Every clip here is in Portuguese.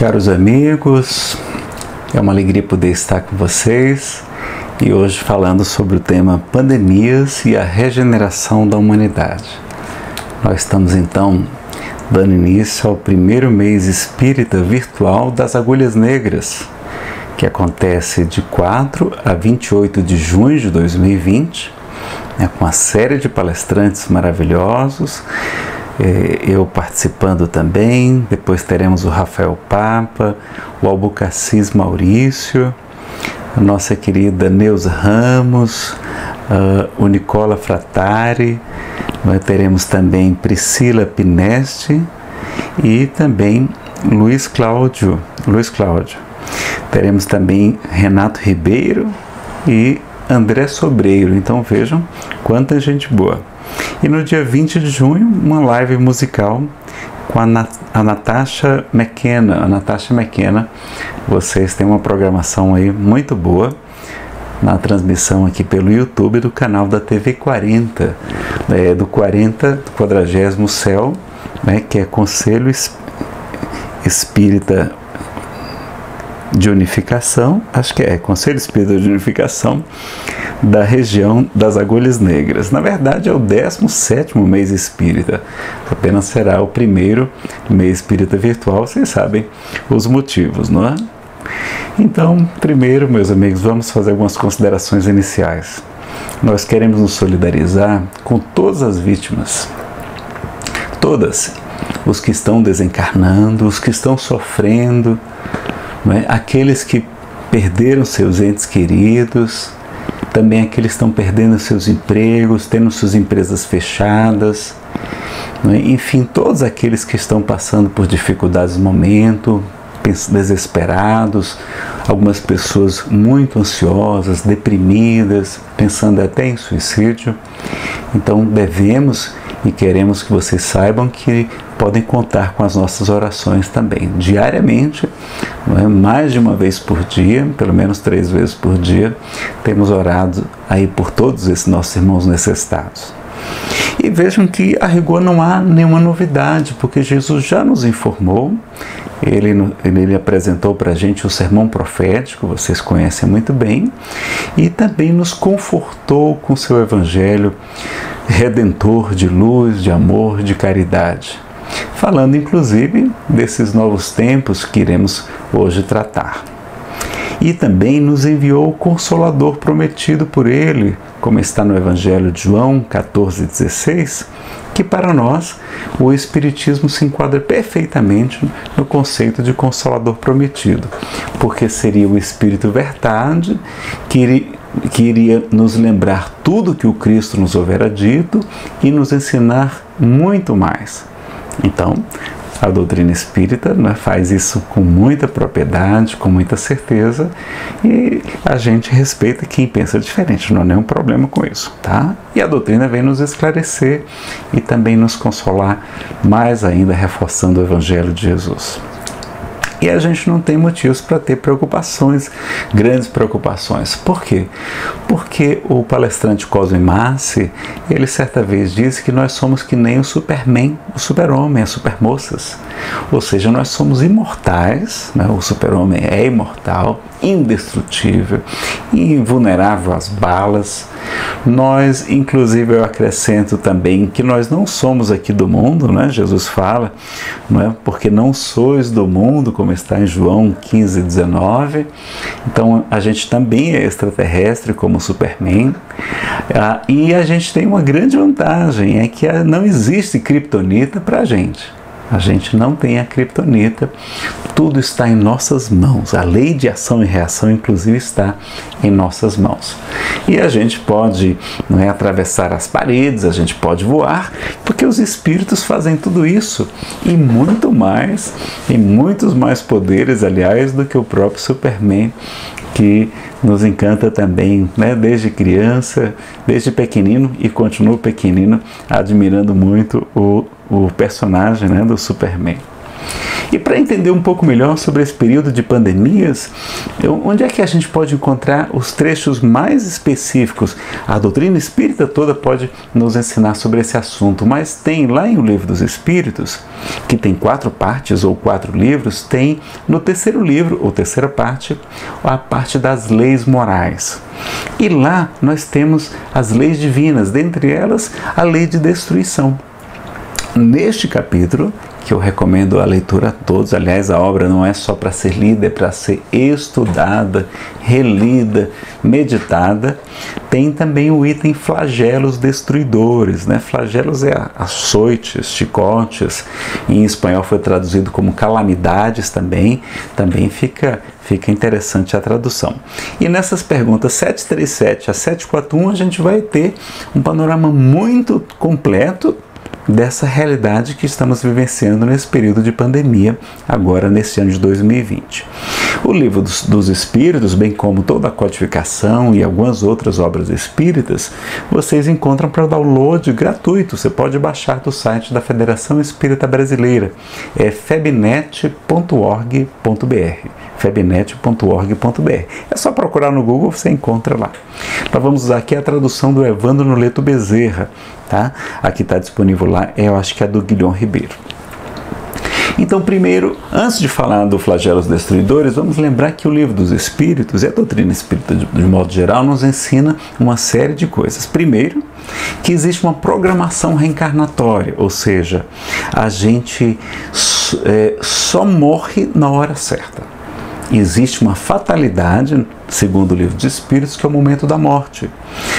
Caros amigos, é uma alegria poder estar com vocês e hoje falando sobre o tema pandemias e a regeneração da humanidade. Nós estamos então dando início ao primeiro mês espírita virtual das Agulhas Negras, que acontece de 4 a 28 de junho de 2020, com uma série de palestrantes maravilhosos, eu participando também. Depois teremos o Rafael Papa, o Albucacis Maurício, a nossa querida Neuza Ramos, o Nicola Fratari, teremos também Priscila Pinesti e também Luiz Cláudio. Teremos também Renato Ribeiro e André Sobreiro. Então vejam quanta gente boa. E no dia 20 de junho, uma live musical com a Natasha McKenna. Vocês têm uma programação aí muito boa na transmissão aqui pelo YouTube do canal da TV 40, do 40º Céu, que é Conselho Espírita de Unificação, Conselho Espírita de Unificação da região das Agulhas Negras. Na verdade é o 17º mês espírita, apenas será o primeiro mês espírita virtual, vocês sabem os motivos, não é? Então, primeiro, meus amigos, vamos fazer algumas considerações iniciais. Nós queremos nos solidarizar com todas as vítimas, todas, os que estão desencarnando, os que estão sofrendo, aqueles que perderam seus entes queridos, também aqueles que estão perdendo seus empregos, tendo suas empresas fechadas, enfim, todos aqueles que estão passando por dificuldades no momento, desesperados, algumas pessoas muito ansiosas, deprimidas, pensando até em suicídio. Então devemos e queremos que vocês saibam que podem contar com as nossas orações também, diariamente, mais de uma vez por dia, pelo menos 3 vezes por dia, temos orado aí por todos esses nossos irmãos necessitados. E vejam que a rigor não há nenhuma novidade, porque Jesus já nos informou, ele apresentou para a gente o sermão profético, vocês conhecem muito bem, e também nos confortou com seu evangelho redentor de luz, de amor, de caridade, falando inclusive desses novos tempos que iremos hoje tratar. E também nos enviou o Consolador prometido por ele, como está no Evangelho de João 14,16, que para nós o Espiritismo se enquadra perfeitamente no conceito de Consolador prometido, porque seria o Espírito Verdade que iria nos lembrar tudo que o Cristo nos houvera dito e nos ensinar muito mais. Então, a doutrina espírita faz isso com muita propriedade, com muita certeza, e a gente respeita quem pensa diferente, não há nenhum problema com isso, tá? E a doutrina vem nos esclarecer e também nos consolar, mais ainda reforçando o Evangelho de Jesus. E a gente não tem motivos para ter preocupações, grandes preocupações. Por quê? Porque o palestrante Cosme Massi, ele certa vez disse que nós somos que nem o Superman, o super-homem, as supermoças. Ou seja, nós somos imortais, o super-homem é imortal, indestrutível, invulnerável às balas. Nós, inclusive, eu acrescento também que nós não somos aqui do mundo, Jesus fala, porque não sois do mundo, como está em João 15:19. Então a gente também é extraterrestre como Superman, e a gente tem uma grande vantagem, é que não existe criptonita para a gente. A gente não tem a criptonita, tudo está em nossas mãos. A lei de ação e reação, inclusive, está em nossas mãos. E a gente pode atravessar as paredes, a gente pode voar, porque os espíritos fazem tudo isso e muito mais, e muitos mais poderes, aliás, do que o próprio Superman, que nos encanta também, desde criança, desde pequenino, e continuo pequenino, admirando muito o personagem do Superman. E para entender um pouco melhor sobre esse período de pandemias, onde é que a gente pode encontrar os trechos mais específicos? A doutrina espírita toda pode nos ensinar sobre esse assunto, mas tem lá em O Livro dos Espíritos, que tem 4 partes ou 4 livros, tem no terceiro livro, ou terceira parte, a parte das leis morais. E lá nós temos as leis divinas, dentre elas a lei de destruição. Neste capítulo, que eu recomendo a leitura a todos, aliás, a obra não é só para ser lida, é para ser estudada, relida, meditada, tem também o item flagelos destruidores, né? Flagelos é açoites, chicotes, em espanhol foi traduzido como calamidades também fica interessante a tradução. E nessas perguntas 737 a 741 a gente vai ter um panorama muito completo dessa realidade que estamos vivenciando nesse período de pandemia, agora nesse ano de 2020. O Livro dos Espíritos, bem como toda a codificação e algumas outras obras espíritas, vocês encontram para download gratuito. Você pode baixar do site da Federação Espírita Brasileira, é febnet.org.br. febnet.org.br. É só procurar no Google, você encontra lá. Nós vamos usar aqui a tradução do Evandro Noleto Bezerra, tá? Aqui está disponível lá, eu acho que é do Guilherme Ribeiro. Então, primeiro, antes de falar do flagelos destruidores, vamos lembrar que o Livro dos Espíritos e a doutrina espírita, de modo geral, nos ensina uma série de coisas. Primeiro, que existe uma programação reencarnatória, ou seja, a gente só morre na hora certa. Existe uma fatalidade, segundo o Livro dos Espíritos, que é o momento da morte.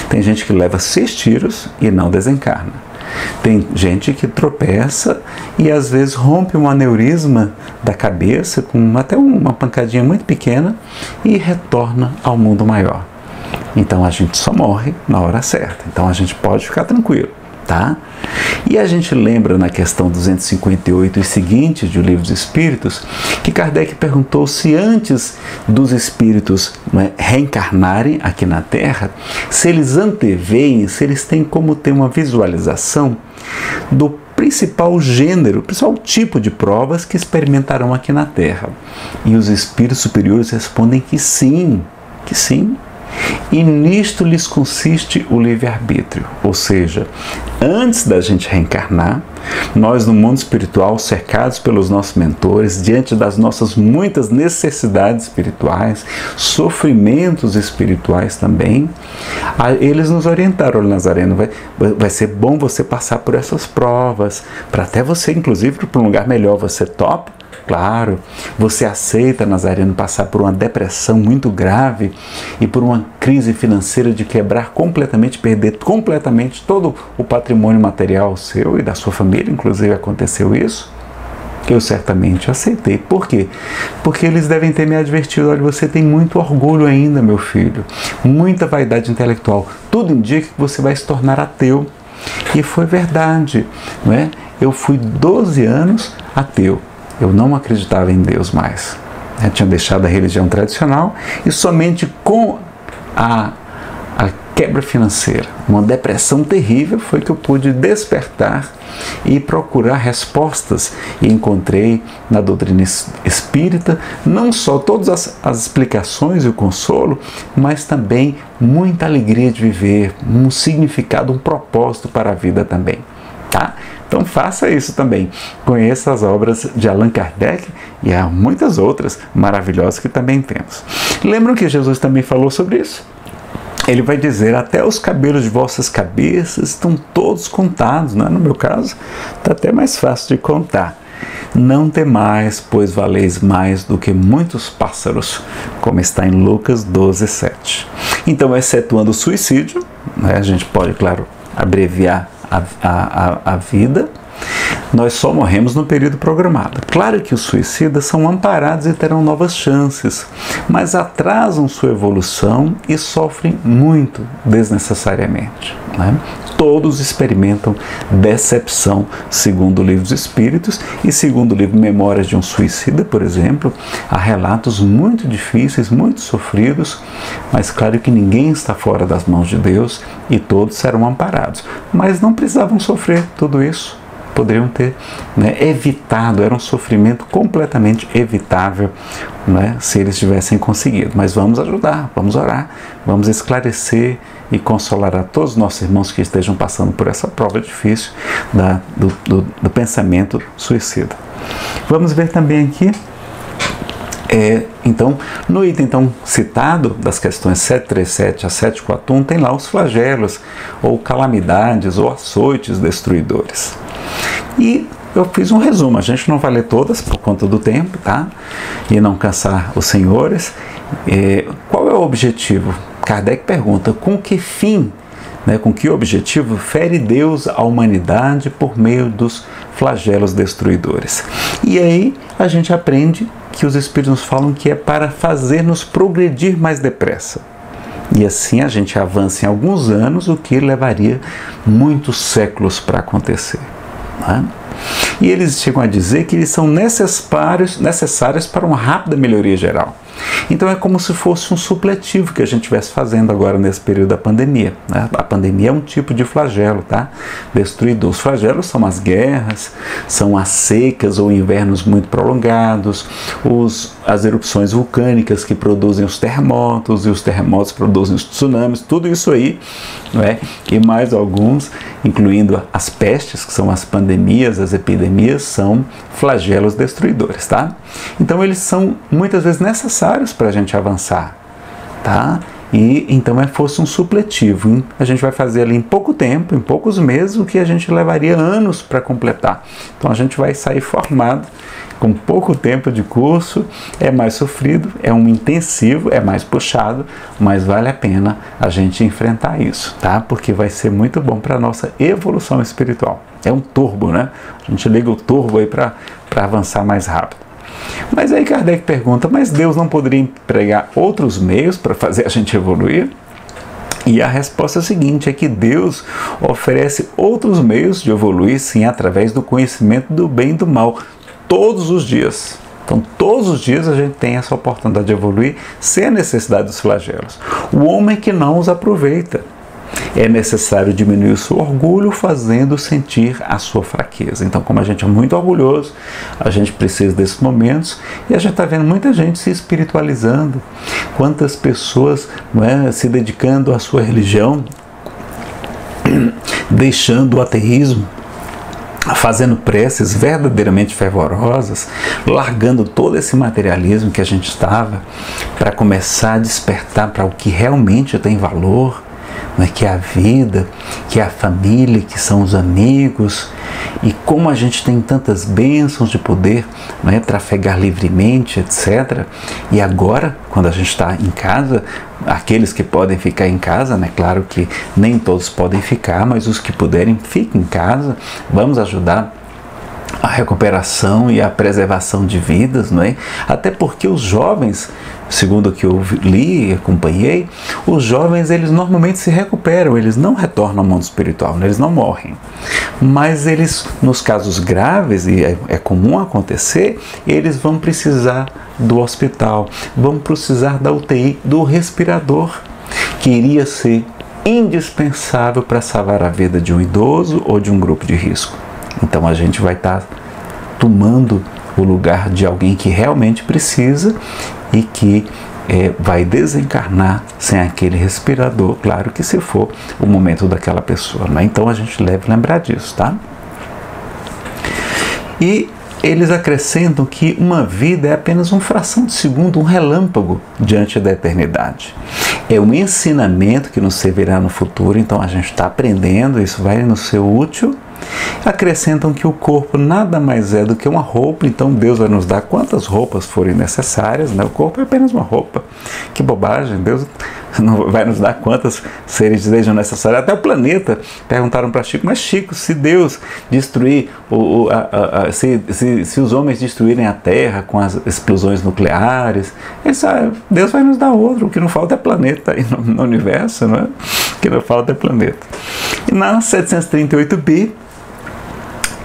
Tem gente que leva 6 tiros e não desencarna. Tem gente que tropeça e às vezes rompe um aneurisma da cabeça com até uma pancadinha muito pequena e retorna ao mundo maior. Então a gente só morre na hora certa. Então a gente pode ficar tranquilo, tá? E a gente lembra na questão 258 e seguinte de O Livro dos Espíritos que Kardec perguntou se antes dos espíritos reencarnarem aqui na Terra, se eles anteveem, se eles têm como ter uma visualização do principal gênero, principal tipo de provas que experimentarão aqui na Terra. E os espíritos superiores respondem que sim, que sim. E nisto lhes consiste o livre-arbítrio, ou seja, antes da gente reencarnar, nós no mundo espiritual, cercados pelos nossos mentores, diante das nossas muitas necessidades espirituais, sofrimentos espirituais também, eles nos orientaram: olha, Nazareno, vai ser bom você passar por essas provas, para até você, inclusive, para um lugar melhor, você topa? Claro, você aceita, Nazareno, passar por uma depressão muito grave e por uma crise financeira de quebrar completamente, perder completamente todo o patrimônio material seu e da sua família, inclusive aconteceu isso? Eu certamente aceitei. Por quê? Porque eles devem ter me advertido: olha, você tem muito orgulho ainda, meu filho, muita vaidade intelectual, tudo indica que você vai se tornar ateu. E foi verdade, não é? Eu fui 12 anos ateu. Eu não acreditava em Deus mais. Eu tinha deixado a religião tradicional e somente com a quebra financeira, uma depressão terrível, foi que eu pude despertar e procurar respostas. E encontrei na doutrina espírita não só todas as explicações e o consolo, mas também muita alegria de viver, um significado, um propósito para a vida também. Tá? Então faça isso também. Conheça as obras de Allan Kardec e há muitas outras maravilhosas que também temos. Lembram que Jesus também falou sobre isso? Ele vai dizer: até os cabelos de vossas cabeças estão todos contados, né? No meu caso, está até mais fácil de contar. Não temais, pois valeis mais do que muitos pássaros, como está em Lucas 12:7. Então, excetuando o suicídio, né, a gente pode, claro, abreviar a vida, nós só morremos no período programado. Claro que os suicidas são amparados e terão novas chances, mas atrasam sua evolução e sofrem muito desnecessariamente, né? Todos experimentam decepção, segundo o Livro dos Espíritos, e segundo o livro Memórias de um Suicida, por exemplo, há relatos muito difíceis, muito sofridos, mas claro que ninguém está fora das mãos de Deus e todos serão amparados. Mas não precisavam sofrer tudo isso. poderiam ter, né, evitado, era um sofrimento completamente evitável, né, se eles tivessem conseguido. Mas vamos ajudar, vamos orar, vamos esclarecer e consolar a todos os nossos irmãos que estejam passando por essa prova difícil do pensamento suicida. Vamos ver também aqui, então, no item citado, das questões 737 a 741, tem lá os flagelos, ou calamidades, ou açoites destruidores. E eu fiz um resumo, a gente não vai ler todas por conta do tempo, tá? E não cansar os senhores. Qual é o objetivo? Kardec pergunta, com que fim, né, com que objetivo fere Deus a humanidade por meio dos flagelos destruidores? E aí a gente aprende que os Espíritos nos falam que é para fazer-nos progredir mais depressa. E assim a gente avança em alguns anos, o que levaria muitos séculos para acontecer. Né? E eles chegam a dizer que eles são necessários para uma rápida melhoria geral. Então é como se fosse um supletivo que a gente estivesse fazendo agora nesse período da pandemia. Né? A pandemia é um tipo de flagelo, tá? Destruidor. Os flagelos são as guerras, são as secas ou invernos muito prolongados, as erupções vulcânicas que produzem os terremotos, e os terremotos produzem os tsunamis, tudo isso aí, né? E mais alguns, incluindo as pestes, que são as pandemias, as epidemias, são flagelos destruidores, tá? Então eles são muitas vezes necessários para a gente avançar, tá? E então fosse um supletivo, hein? A gente vai fazer ali em pouco tempo, em poucos meses, o que a gente levaria anos para completar. Então a gente vai sair formado com pouco tempo de curso, é mais sofrido, é um intensivo, é mais puxado, mas vale a pena a gente enfrentar isso, tá? Porque vai ser muito bom para a nossa evolução espiritual. É um turbo, né? A gente liga o turbo aí para avançar mais rápido. Mas aí Kardec pergunta, mas Deus não poderia empregar outros meios para fazer a gente evoluir? E a resposta é a seguinte, é que Deus oferece outros meios de evoluir, sim, através do conhecimento do bem e do mal, todos os dias. Então, todos os dias a gente tem essa oportunidade de evoluir sem a necessidade dos flagelos. O homem que não os aproveita. É necessário diminuir o seu orgulho, fazendo sentir a sua fraqueza. Então, como a gente é muito orgulhoso, a gente precisa desses momentos, e a gente está vendo muita gente se espiritualizando. Quantas pessoas, não é, se dedicando à sua religião, deixando o ateísmo, fazendo preces verdadeiramente fervorosas, largando todo esse materialismo que a gente estava, para começar a despertar para o que realmente tem valor, né, que é a vida, que é a família, que são os amigos. E como a gente tem tantas bênçãos de poder, né, trafegar livremente, etc. E agora, quando a gente está em casa, aqueles que podem ficar em casa, né, claro que nem todos podem ficar, mas os que puderem, fiquem em casa, vamos ajudar a recuperação e a preservação de vidas, não é? Até porque os jovens, segundo o que eu li e acompanhei, os jovens, eles normalmente se recuperam, eles não retornam ao mundo espiritual, eles não morrem. Mas eles, nos casos graves, e é comum acontecer, eles vão precisar do hospital, vão precisar da UTI, do respirador, que iria ser indispensável para salvar a vida de um idoso ou de um grupo de risco. Então a gente vai estar tomando o lugar de alguém que realmente precisa e que vai desencarnar sem aquele respirador, claro que se for o momento daquela pessoa, né? Então a gente deve lembrar disso, tá? E eles acrescentam que uma vida é apenas uma fração de segundo, um relâmpago diante da eternidade. É um ensinamento que nos servirá no futuro, então a gente está aprendendo, isso vai nos ser útil. Acrescentam que o corpo nada mais é do que uma roupa, então Deus vai nos dar quantas roupas forem necessárias, né? O corpo é apenas uma roupa. Que bobagem, Deus não vai nos dar quantas seres sejam necessárias. Até o planeta, perguntaram para Chico, mas Chico, se Deus destruir, se os homens destruírem a Terra com as explosões nucleares, Deus vai nos dar outro, o que não falta é planeta aí no universo, não é? O que não falta é planeta. E na 738b,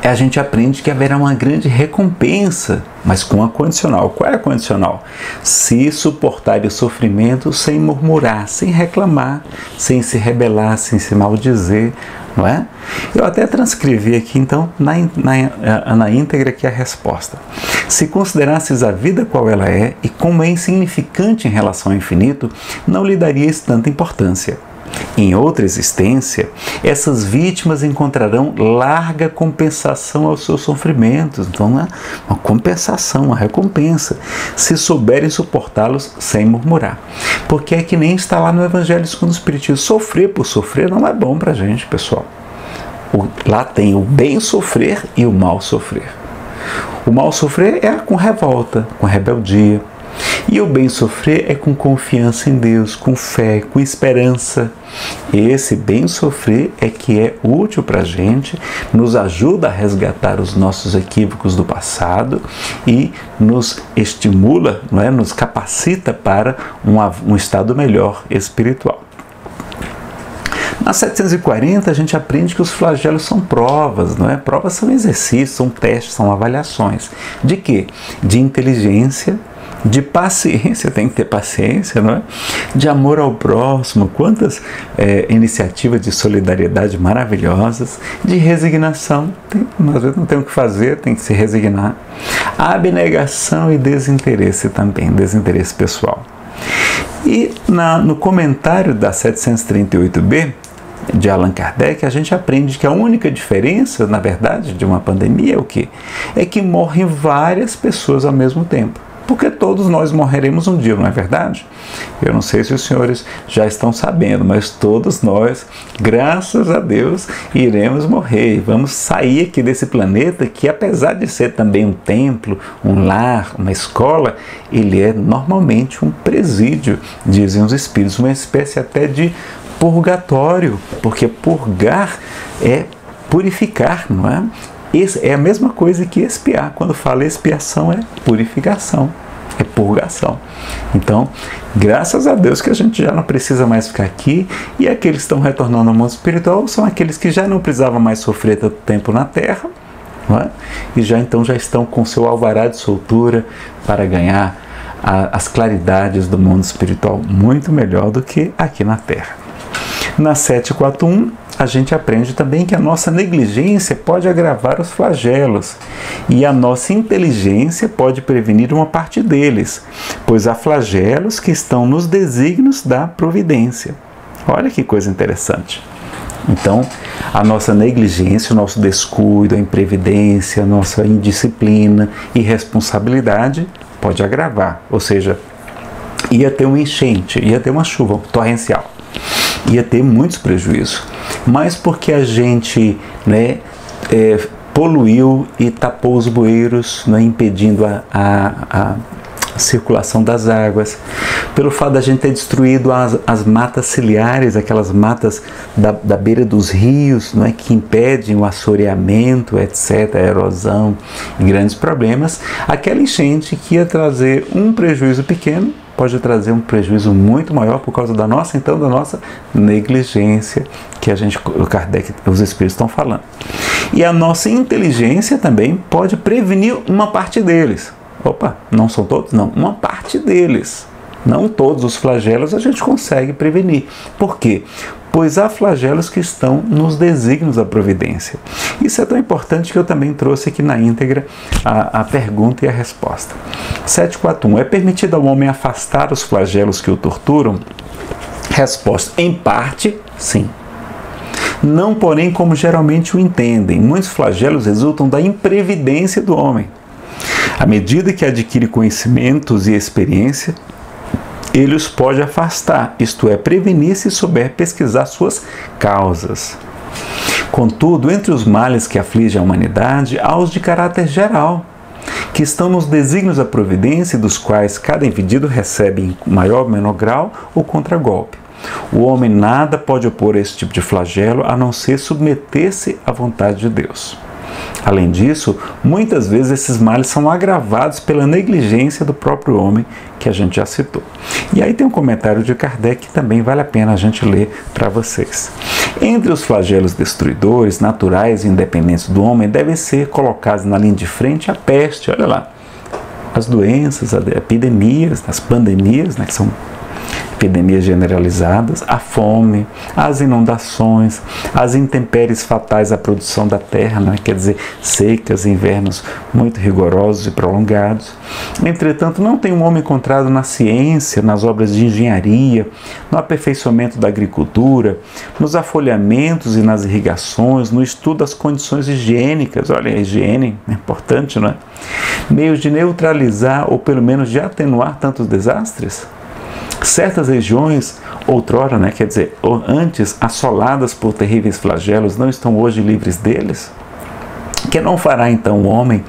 a gente aprende que haverá uma grande recompensa, mas com a condicional. Qual é a condicional? Se suportar o sofrimento sem murmurar, sem reclamar, sem se rebelar, sem se maldizer, não é? Eu até transcrevi aqui, então, na íntegra aqui a resposta. Se considerasses a vida qual ela é e como é insignificante em relação ao infinito, não lhe darias tanta importância. Em outra existência, essas vítimas encontrarão larga compensação aos seus sofrimentos. Então, uma compensação, uma recompensa, se souberem suportá-los sem murmurar. Porque é que nem está lá no Evangelho segundo o Espiritismo. Sofrer por sofrer não é bom para a gente, pessoal. Lá tem o bem sofrer e o mal sofrer. O mal sofrer é com revolta, com rebeldia. E o bem sofrer é com confiança em Deus, com fé, com esperança. Esse bem sofrer é que é útil para a gente, nos ajuda a resgatar os nossos equívocos do passado e nos estimula, não é? Nos capacita para um estado melhor espiritual. Na 740 a gente aprende que os flagelos são provas, não é? Provas são exercícios, são testes, são avaliações. De quê? De inteligência, de paciência, tem que ter paciência, não é? De amor ao próximo, quantas iniciativas de solidariedade maravilhosas, de resignação, às vezes não tem o que fazer, tem que se resignar, abnegação e desinteresse também, desinteresse pessoal. E no comentário da 738b, de Allan Kardec, a gente aprende que a única diferença, na verdade, de uma pandemia é o quê? É que morrem várias pessoas ao mesmo tempo. Porque todos nós morreremos um dia, não é verdade? Eu não sei se os senhores já estão sabendo, mas todos nós, graças a Deus, iremos morrer. Vamos sair aqui desse planeta que, apesar de ser também um templo, um lar, uma escola, ele é normalmente um presídio, dizem os espíritos, uma espécie até de purgatório, porque purgar é purificar, não é? É a mesma coisa que expiar. Quando fala expiação, é purificação, é purgação. Então, graças a Deus que a gente já não precisa mais ficar aqui, e aqueles que estão retornando ao mundo espiritual são aqueles que já não precisavam mais sofrer tanto tempo na Terra, não é? E já estão com seu alvará de soltura para ganhar as claridades do mundo espiritual muito melhor do que aqui na Terra. Na 741, a gente aprende também que a nossa negligência pode agravar os flagelos e a nossa inteligência pode prevenir uma parte deles, pois há flagelos que estão nos desígnios da providência. Olha que coisa interessante. Então, a nossa negligência, o nosso descuido, a imprevidência, a nossa indisciplina e irresponsabilidade pode agravar, ou seja, ia ter uma enchente, ia ter uma chuva torrencial. Ia ter muitos prejuízos, mas porque a gente poluiu e tapou os bueiros, impedindo a circulação das águas, pelo fato da gente ter destruído as matas ciliares, aquelas matas da beira dos rios, que impedem o assoreamento, etc., a erosão e grandes problemas, aquela enchente que ia trazer um prejuízo pequeno, pode trazer um prejuízo muito maior por causa da nossa negligência, que o Kardec, os espíritos estão falando. E a nossa inteligência também pode prevenir uma parte deles. Opa, não são todos? Não, uma parte deles. Não todos os flagelos a gente consegue prevenir. Por quê? Pois há flagelos que estão nos desígnios da providência. Isso é tão importante que eu também trouxe aqui na íntegra a pergunta e a resposta. 741. É permitido ao homem afastar os flagelos que o torturam? Resposta. Em parte, sim. Não, porém, como geralmente o entendem. Muitos flagelos resultam da imprevidência do homem. À medida que adquire conhecimentos e experiência, ele os pode afastar, isto é, prevenir se souber pesquisar suas causas. Contudo, entre os males que afligem a humanidade, há os de caráter geral, que estão nos desígnios da providência e dos quais cada indivíduo recebe em maior ou menor grau o contragolpe. O homem nada pode opor a esse tipo de flagelo, a não ser submeter-se à vontade de Deus. Além disso, muitas vezes esses males são agravados pela negligência do próprio homem, que a gente já citou. E aí tem um comentário de Kardec que também vale a pena a gente ler para vocês. Entre os flagelos destruidores, naturais e independentes do homem, devem ser colocados na linha de frente a peste, olha lá, as doenças, as epidemias, as pandemias, né, que são epidemias generalizadas, a fome, as inundações, as intempéries fatais à produção da terra, né? Quer dizer, secas, invernos muito rigorosos e prolongados. Entretanto, não tem um homem encontrado na ciência, nas obras de engenharia, no aperfeiçoamento da agricultura, nos afolhamentos e nas irrigações, no estudo das condições higiênicas, olha, a higiene é importante, não é? Meios de neutralizar ou pelo menos de atenuar tantos desastres? Certas regiões, outrora, né, quer dizer, antes assoladas por terríveis flagelos, não estão hoje livres deles? Que não fará então o homem,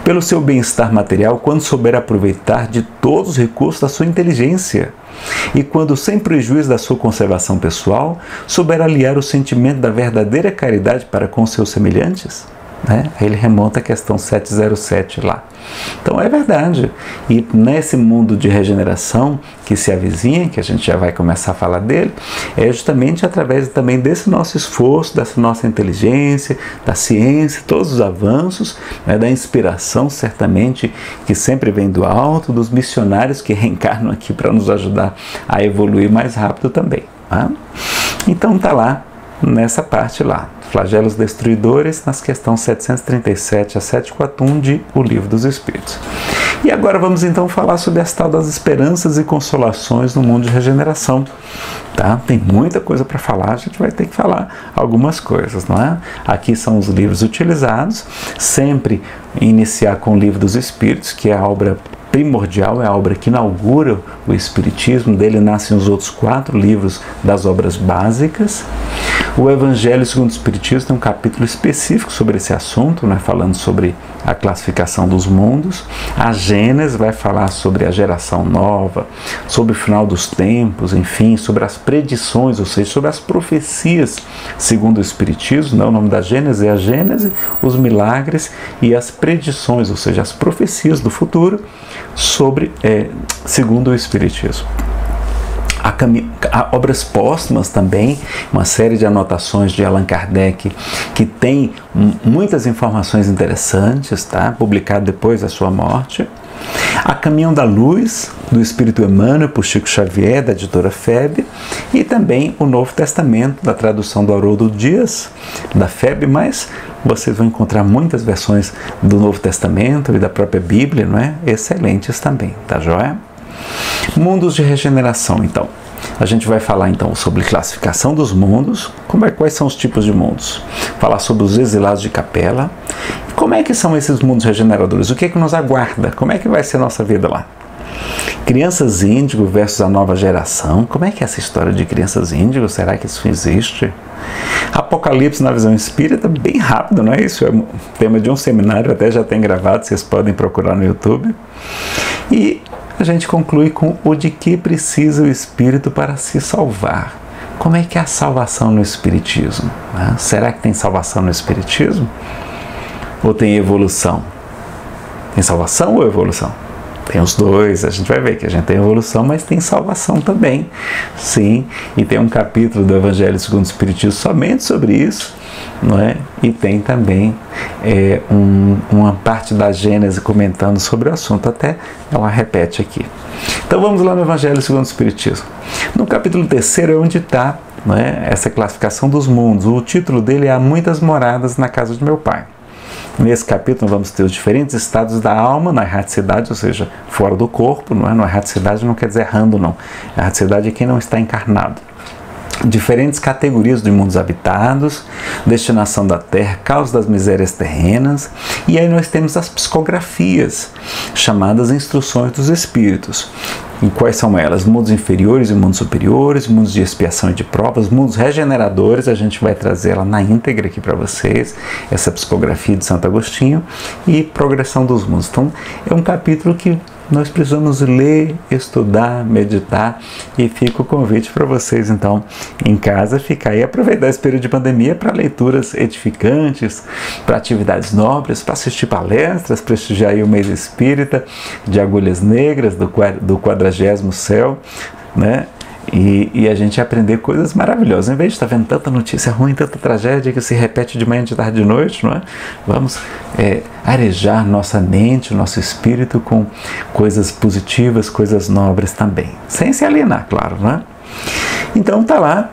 pelo seu bem-estar material, quando souber aproveitar de todos os recursos da sua inteligência? E quando, sem prejuízo da sua conservação pessoal, souber aliar o sentimento da verdadeira caridade para com seus semelhantes? Né? Ele remonta a questão 707 lá. Então é verdade. E nesse mundo de regeneração que se avizinha, que a gente já vai começar a falar dele, é justamente através também desse nosso esforço, dessa nossa inteligência, da ciência, todos os avanços, né, da inspiração, certamente, que sempre vem do alto, dos missionários que reencarnam aqui para nos ajudar a evoluir mais rápido também. Tá? Então tá lá, nessa parte lá. Flagelos destruidores, nas questões 737 a 741 de O Livro dos Espíritos. E agora vamos então falar sobre as tal das esperanças e consolações no mundo de regeneração. Tá? Tem muita coisa para falar, a gente vai ter que falar algumas coisas, não é? Aqui são os livros utilizados, sempre iniciar com o Livro dos Espíritos, que é a obra primordial, é a obra que inaugura o Espiritismo, dele nascem os outros 4 livros das obras básicas. O Evangelho segundo o Espiritismo tem um capítulo específico sobre esse assunto, né, falando sobre a classificação dos mundos. A Gênesis vai falar sobre a geração nova, sobre o final dos tempos, enfim, sobre as predições, ou seja, sobre as profecias segundo o Espiritismo. Né? O nome da Gênesis é a Gênese, os milagres e as predições, ou seja, as profecias do futuro sobre, segundo o Espiritismo. Há obras póstumas também, uma série de anotações de Allan Kardec que tem muitas informações interessantes, tá? Publicado depois da sua morte. A Caminho da Luz, do Espírito Emmanuel, por Chico Xavier, da editora FEB, e também o Novo Testamento, da tradução do Haroldo Dias, da FEB, mas vocês vão encontrar muitas versões do Novo Testamento e da própria Bíblia, não é? Excelentes também, tá joia? Mundos de regeneração, então. A gente vai falar então sobre classificação dos mundos, quais são os tipos de mundos. Falar sobre os exilados de capela. Como é que são esses mundos regeneradores? O que é que nos aguarda? Como é que vai ser a nossa vida lá? Crianças índigo versus a nova geração. Como é que é essa história de crianças índigo? Será que isso existe? Apocalipse na visão espírita, bem rápido, não é isso? É o tema de um seminário, até já tem gravado, vocês podem procurar no YouTube. E a gente conclui com o de que precisa o espírito para se salvar. Como é que é a salvação no espiritismo? Né? Será que tem salvação no espiritismo? Ou tem evolução? Tem salvação ou evolução? Tem os dois, a gente vai ver que a gente tem evolução, mas tem salvação também. Sim, e tem um capítulo do Evangelho segundo o Espiritismo somente sobre isso, não é? E tem também uma parte da Gênese comentando sobre o assunto, até ela repete aqui. Então vamos lá no Evangelho segundo o Espiritismo. No capítulo 3º é onde está, não é, essa classificação dos mundos. O título dele é Há Muitas Moradas na Casa de Meu Pai. Nesse capítulo vamos ter os diferentes estados da alma na erraticidade, ou seja, fora do corpo, não é? Na erraticidade não quer dizer errando, não. A erraticidade é quem não está encarnado. Diferentes categorias de mundos habitados, destinação da terra, causa das misérias terrenas, e aí nós temos as psicografias, chamadas instruções dos espíritos. E quais são elas? Mundos inferiores e mundos superiores, mundos de expiação e de provas, mundos regeneradores, a gente vai trazer ela na íntegra aqui para vocês, essa psicografia de Santo Agostinho, e progressão dos mundos. Então, é um capítulo que nós precisamos ler, estudar, meditar, e fica o convite para vocês, então, em casa, ficar e aproveitar esse período de pandemia para leituras edificantes, para atividades nobres, para assistir palestras, prestigiar aí o mês espírita de Agulhas Negras, do 40º céu, né? E a gente aprender coisas maravilhosas. Em vez de estar vendo tanta notícia ruim, tanta tragédia que se repete de manhã, de tarde, de noite, não é? Vamos arejar nossa mente, nosso espírito com coisas positivas, coisas nobres também. Sem se alienar, claro, não é? Então tá lá,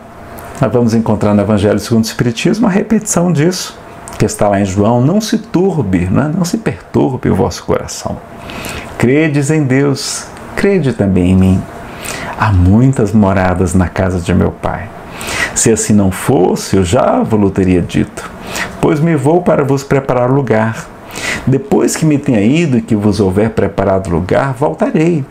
nós vamos encontrar no Evangelho segundo o Espiritismo a repetição disso, que está lá em João: não se turbe, não se perturbe o vosso coração. Credes em Deus, crede também em mim. Há muitas moradas na casa de meu Pai. Se assim não fosse, eu já vos teria dito, pois me vou para vos preparar lugar. Depois que me tenha ido e que vos houver preparado lugar, voltarei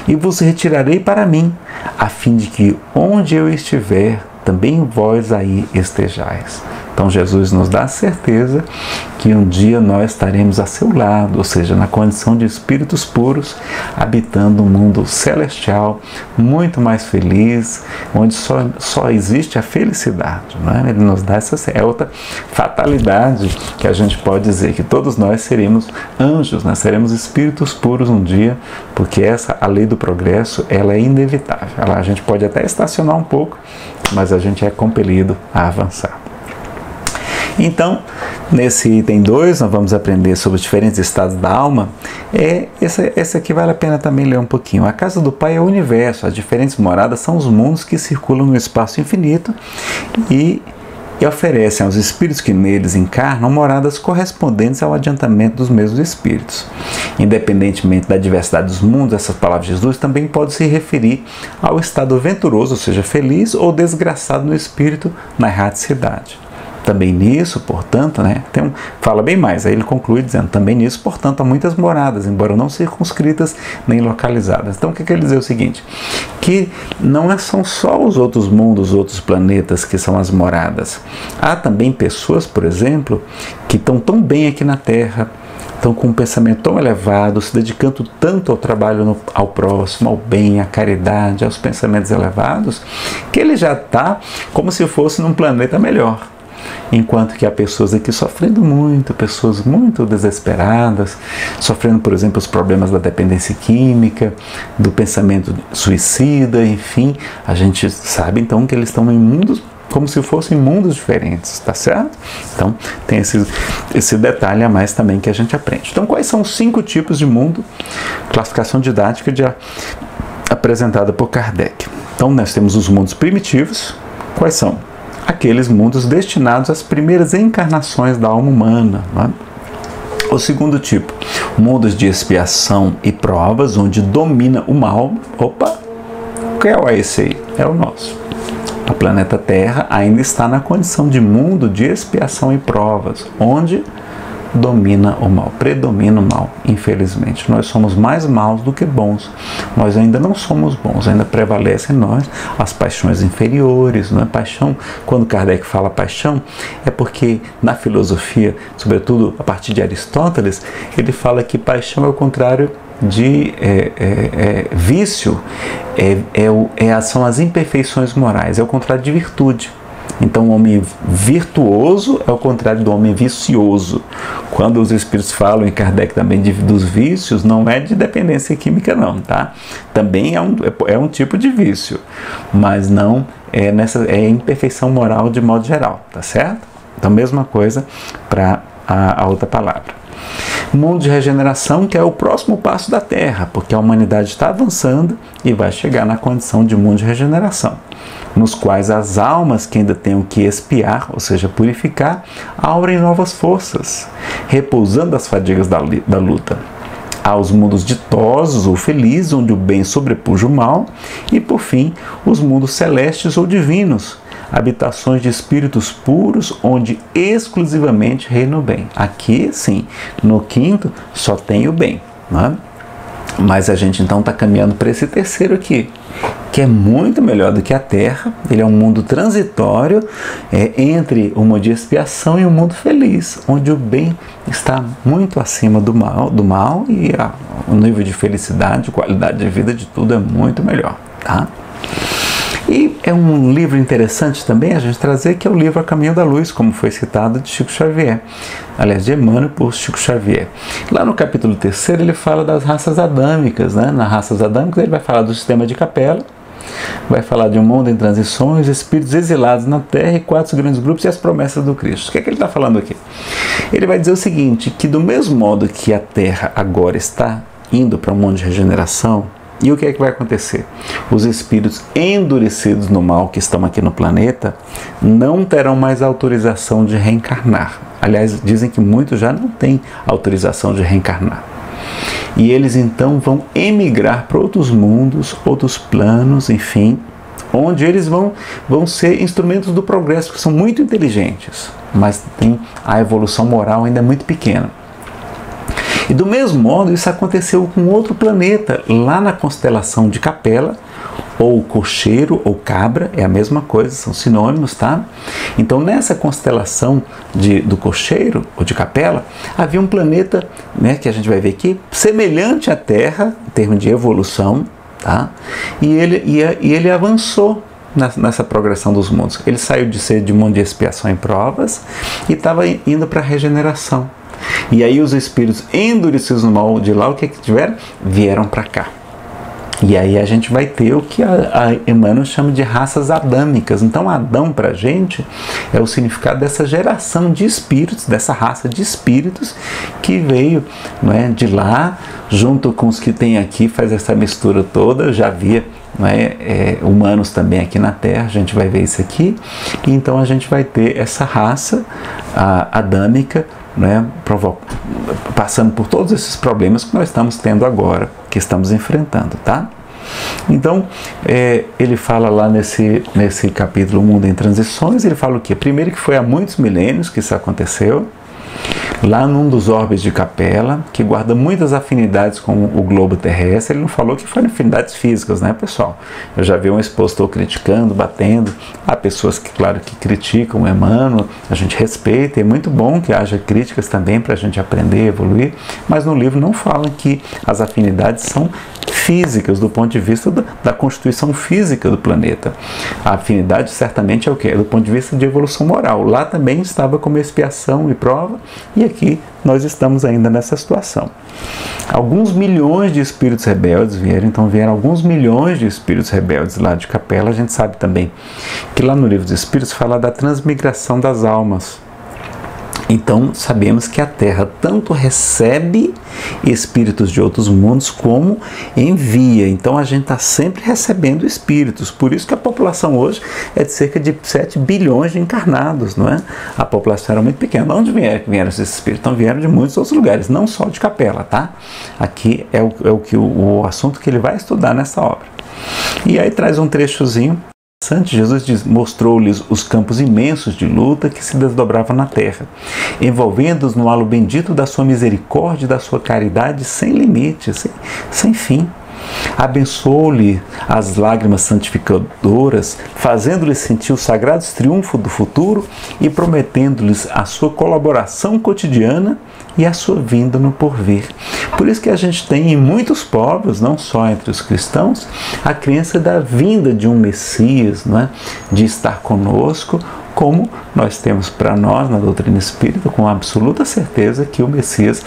e vos retirarei para mim, a fim de que onde eu estiver, também vós aí estejais. Então Jesus nos dá a certeza que um dia nós estaremos a seu lado, ou seja, na condição de espíritos puros, habitando um mundo celestial, muito mais feliz, onde só existe a felicidade. Não é? Ele nos dá essa outra fatalidade que a gente pode dizer, que todos nós seremos anjos, né? Seremos espíritos puros um dia, porque a lei do progresso, ela é inevitável. A gente pode até estacionar um pouco, mas a gente é compelido a avançar. Então, nesse item 2, nós vamos aprender sobre os diferentes estados da alma. Esse aqui vale a pena também ler um pouquinho. A casa do Pai é o universo, as diferentes moradas são os mundos que circulam no espaço infinito e oferecem aos espíritos que neles encarnam moradas correspondentes ao adiantamento dos mesmos espíritos. Independentemente da diversidade dos mundos, essas palavras de Jesus também podem se referir ao estado venturoso, ou seja, feliz ou desgraçado no espírito na erraticidade. Também nisso, portanto, fala bem mais, aí ele conclui dizendo: também nisso, portanto, há muitas moradas, embora não circunscritas nem localizadas. Então o que ele diz é o seguinte, que não são só os outros mundos, os outros planetas que são as moradas. Há também pessoas, por exemplo, que estão tão bem aqui na Terra, estão com um pensamento tão elevado, se dedicando tanto ao trabalho ao próximo, ao bem, à caridade, aos pensamentos elevados, que ele já está como se fosse num planeta melhor. Enquanto que há pessoas aqui sofrendo muito, pessoas muito desesperadas, sofrendo, por exemplo, os problemas da dependência química, do pensamento suicida, enfim, a gente sabe então que eles estão em mundos como se fossem mundos diferentes, tá certo? Então tem esse detalhe a mais também que a gente aprende. Então quais são os 5 tipos de mundo? Classificação didática apresentada por Kardec. Então nós temos os mundos primitivos. Quais são? Aqueles mundos destinados às primeiras encarnações da alma humana. Né? O segundo tipo, mundos de expiação e provas, onde domina o mal. Opa, qual é esse aí? É o nosso. O planeta Terra ainda está na condição de mundo de expiação e provas, onde domina o mal, predomina o mal, infelizmente. Nós somos mais maus do que bons. Nós ainda não somos bons, ainda prevalecem em nós as paixões inferiores. Não é? Paixão, quando Kardec fala paixão, é porque na filosofia, sobretudo a partir de Aristóteles, ele fala que paixão é o contrário de vício, são as imperfeições morais, é o contrário de virtude. Então o homem virtuoso é o contrário do homem vicioso. Quando os espíritos falam, em Kardec também, dos vícios, não é de dependência química não, tá? Também é um tipo de vício, mas não é imperfeição moral de modo geral, tá certo? Então mesma coisa para a outra palavra. Mundo de regeneração, que é o próximo passo da Terra, porque a humanidade está avançando e vai chegar na condição de mundo de regeneração, nos quais as almas que ainda tenham que expiar, ou seja, purificar, aurem novas forças, repousando as fadigas da luta. Há os mundos ditosos ou felizes, onde o bem sobrepuja o mal, e por fim, os mundos celestes ou divinos, habitações de espíritos puros, onde exclusivamente reina o bem. Aqui, sim, no quinto, só tem o bem. Não é? Mas a gente então está caminhando para esse terceiro aqui, que é muito melhor do que a Terra. Ele é um mundo transitório entre o mundo de expiação e um mundo feliz, onde o bem está muito acima do mal e o nível de felicidade, qualidade de vida de tudo é muito melhor, tá? E é um livro interessante também a gente trazer, que é o livro A Caminho da Luz, como foi citado, de Chico Xavier. Aliás, de Emmanuel por Chico Xavier. Lá no capítulo 3º ele fala das raças adâmicas, né? Nas raças adâmicas ele vai falar do sistema de Capela, vai falar de um mundo em transições, espíritos exilados na Terra e 4 grandes grupos e as promessas do Cristo. O que é que ele está falando aqui? Ele vai dizer o seguinte, que do mesmo modo que a Terra agora está indo para um mundo de regeneração, e o que é que vai acontecer? Os espíritos endurecidos no mal que estão aqui no planeta não terão mais autorização de reencarnar. Aliás, dizem que muitos já não têm autorização de reencarnar. E eles então vão emigrar para outros mundos, outros planos, enfim, onde eles vão ser instrumentos do progresso, que são muito inteligentes, mas tem a evolução moral ainda muito pequena. E do mesmo modo, isso aconteceu com outro planeta, lá na constelação de Capela, ou Cocheiro, ou Cabra, é a mesma coisa, são sinônimos, tá? Então, nessa constelação do Cocheiro, ou de Capela, havia um planeta, né, que a gente vai ver aqui, semelhante à Terra, em termos de evolução, tá? E ele avançou nessa progressão dos mundos. Ele saiu de ser de mundo de expiação e provas e estava indo para a regeneração. E aí os espíritos endurecidos no mal de lá, o que tiveram? Vieram para cá. E aí a gente vai ter o que a Emmanuel chama de raças adâmicas. Então Adão para a gente é o significado dessa geração de espíritos, dessa raça de espíritos que veio, não é, de lá, junto com os que tem aqui, faz essa mistura toda. Já havia, não é, humanos também aqui na Terra, a gente vai ver isso aqui. E então a gente vai ter essa raça adâmica, né, passando por todos esses problemas que nós estamos tendo agora, que estamos enfrentando, tá? Então, ele fala lá nesse capítulo, O Mundo em Transições, ele fala o quê? Primeiro que foi há muitos milênios que isso aconteceu, lá num dos orbes de Capela, que guarda muitas afinidades com o globo terrestre. Ele não falou que foram afinidades físicas, né, pessoal? Eu já vi um expositor criticando, batendo. Há pessoas que, claro, que criticam o Emmanuel, a gente respeita, e é muito bom que haja críticas também para a gente aprender, evoluir, mas no livro não fala que as afinidades são físicas, do ponto de vista da constituição física do planeta. A afinidade certamente é o quê? É do ponto de vista de evolução moral. Lá também estava como expiação e prova, e aqui nós estamos ainda nessa situação. Alguns milhões de espíritos rebeldes vieram alguns milhões de espíritos rebeldes lá de Capela. A gente sabe também que lá no Livro dos Espíritos fala da transmigração das almas. Então sabemos que a Terra tanto recebe espíritos de outros mundos como envia. Então a gente está sempre recebendo espíritos. Por isso que a população hoje é de cerca de 7 bilhões de encarnados, não é? A população era muito pequena. De onde vieram esses espíritos? Então vieram de muitos outros lugares, não só de Capela, tá? Aqui é o assunto que ele vai estudar nessa obra. E aí traz um trechozinho. Jesus mostrou-lhes os campos imensos de luta que se desdobravam na terra, envolvendo-os no halo bendito da sua misericórdia e da sua caridade sem limites, sem fim. Abençoou-lhe as lágrimas santificadoras, fazendo-lhes sentir os sagrados triunfos do futuro e prometendo-lhes a sua colaboração cotidiana e a sua vinda no porvir. Por isso que a gente tem em muitos povos, não só entre os cristãos, a crença da vinda de um Messias, não é? De estar conosco, como nós temos para nós na doutrina espírita com absoluta certeza que o Messias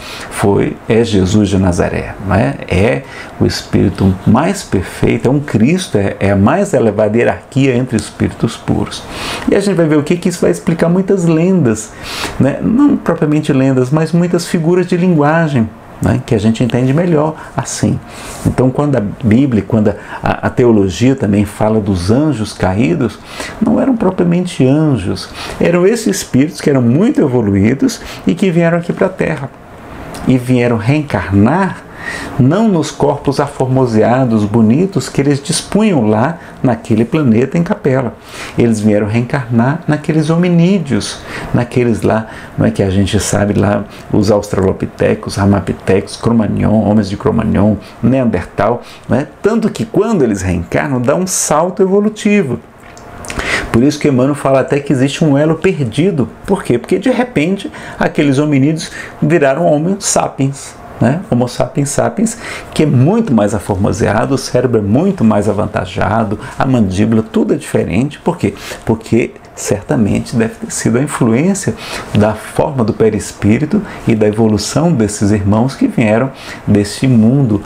é Jesus de Nazaré, não é? É o espírito mais perfeito, é um Cristo, é a mais elevada hierarquia entre espíritos puros. E a gente vai ver o que isso vai explicar muitas lendas, né? Não propriamente lendas, mas muitas figuras de linguagem, né, que a gente entende melhor assim. Então, quando a Bíblia, quando a teologia também fala dos anjos caídos, não eram propriamente anjos, eram esses espíritos que eram muito evoluídos e que vieram aqui para a Terra e vieram reencarnar não nos corpos aformoseados, bonitos, que eles dispunham lá naquele planeta em Capela. Eles vieram reencarnar naqueles hominídeos, naqueles lá, não é que a gente sabe lá, os australopitecos, ramapitecos, Cro-Magnon, homens de Cro-Magnon, Neandertal, não é? Tanto que quando eles reencarnam, dá um salto evolutivo. Por isso que Emmanuel fala até que existe um elo perdido. Por quê? Porque de repente aqueles hominídeos viraram Homo sapiens, né? Homo sapiens sapiens, que é muito mais aformoseado, o cérebro é muito mais avantajado, a mandíbula, tudo é diferente. Por quê? Porque certamente deve ter sido a influência da forma do perispírito e da evolução desses irmãos que vieram desse mundo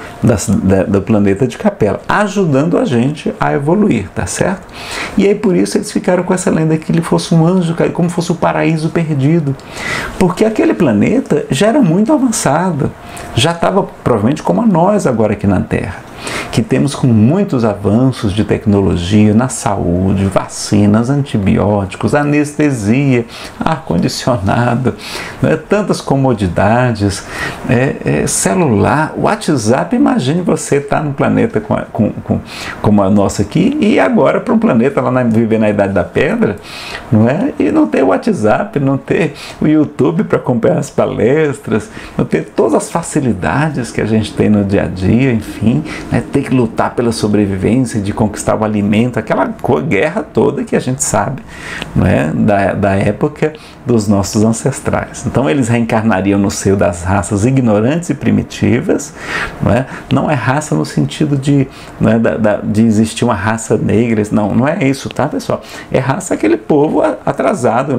do planeta de Capela, ajudando a gente a evoluir, tá certo? E aí por isso eles ficaram com essa lenda que ele fosse um anjo, como fosse o paraíso perdido, porque aquele planeta já era muito avançado, já estava provavelmente como a nós agora aqui na Terra, que temos com muitos avanços de tecnologia na saúde, vacinas, antibióticos, anestesia, ar-condicionado, né, tantas comodidades, celular, WhatsApp. Imagine você estar num planeta como a nossa aqui e agora para um planeta lá viver na Idade da Pedra, não é? E não ter WhatsApp, não ter o YouTube para acompanhar as palestras, não ter todas as facilidades que a gente tem no dia a dia, enfim, né? Ter que lutar pela sobrevivência, de conquistar o alimento, aquela guerra toda que a gente sabe, não é? Da época dos nossos ancestrais. Então eles reencarnariam no seio das raças ignorantes e primitivas, não é raça no sentido de, de existir uma raça negra, não é isso, tá, pessoal? É raça aquele povo atrasado,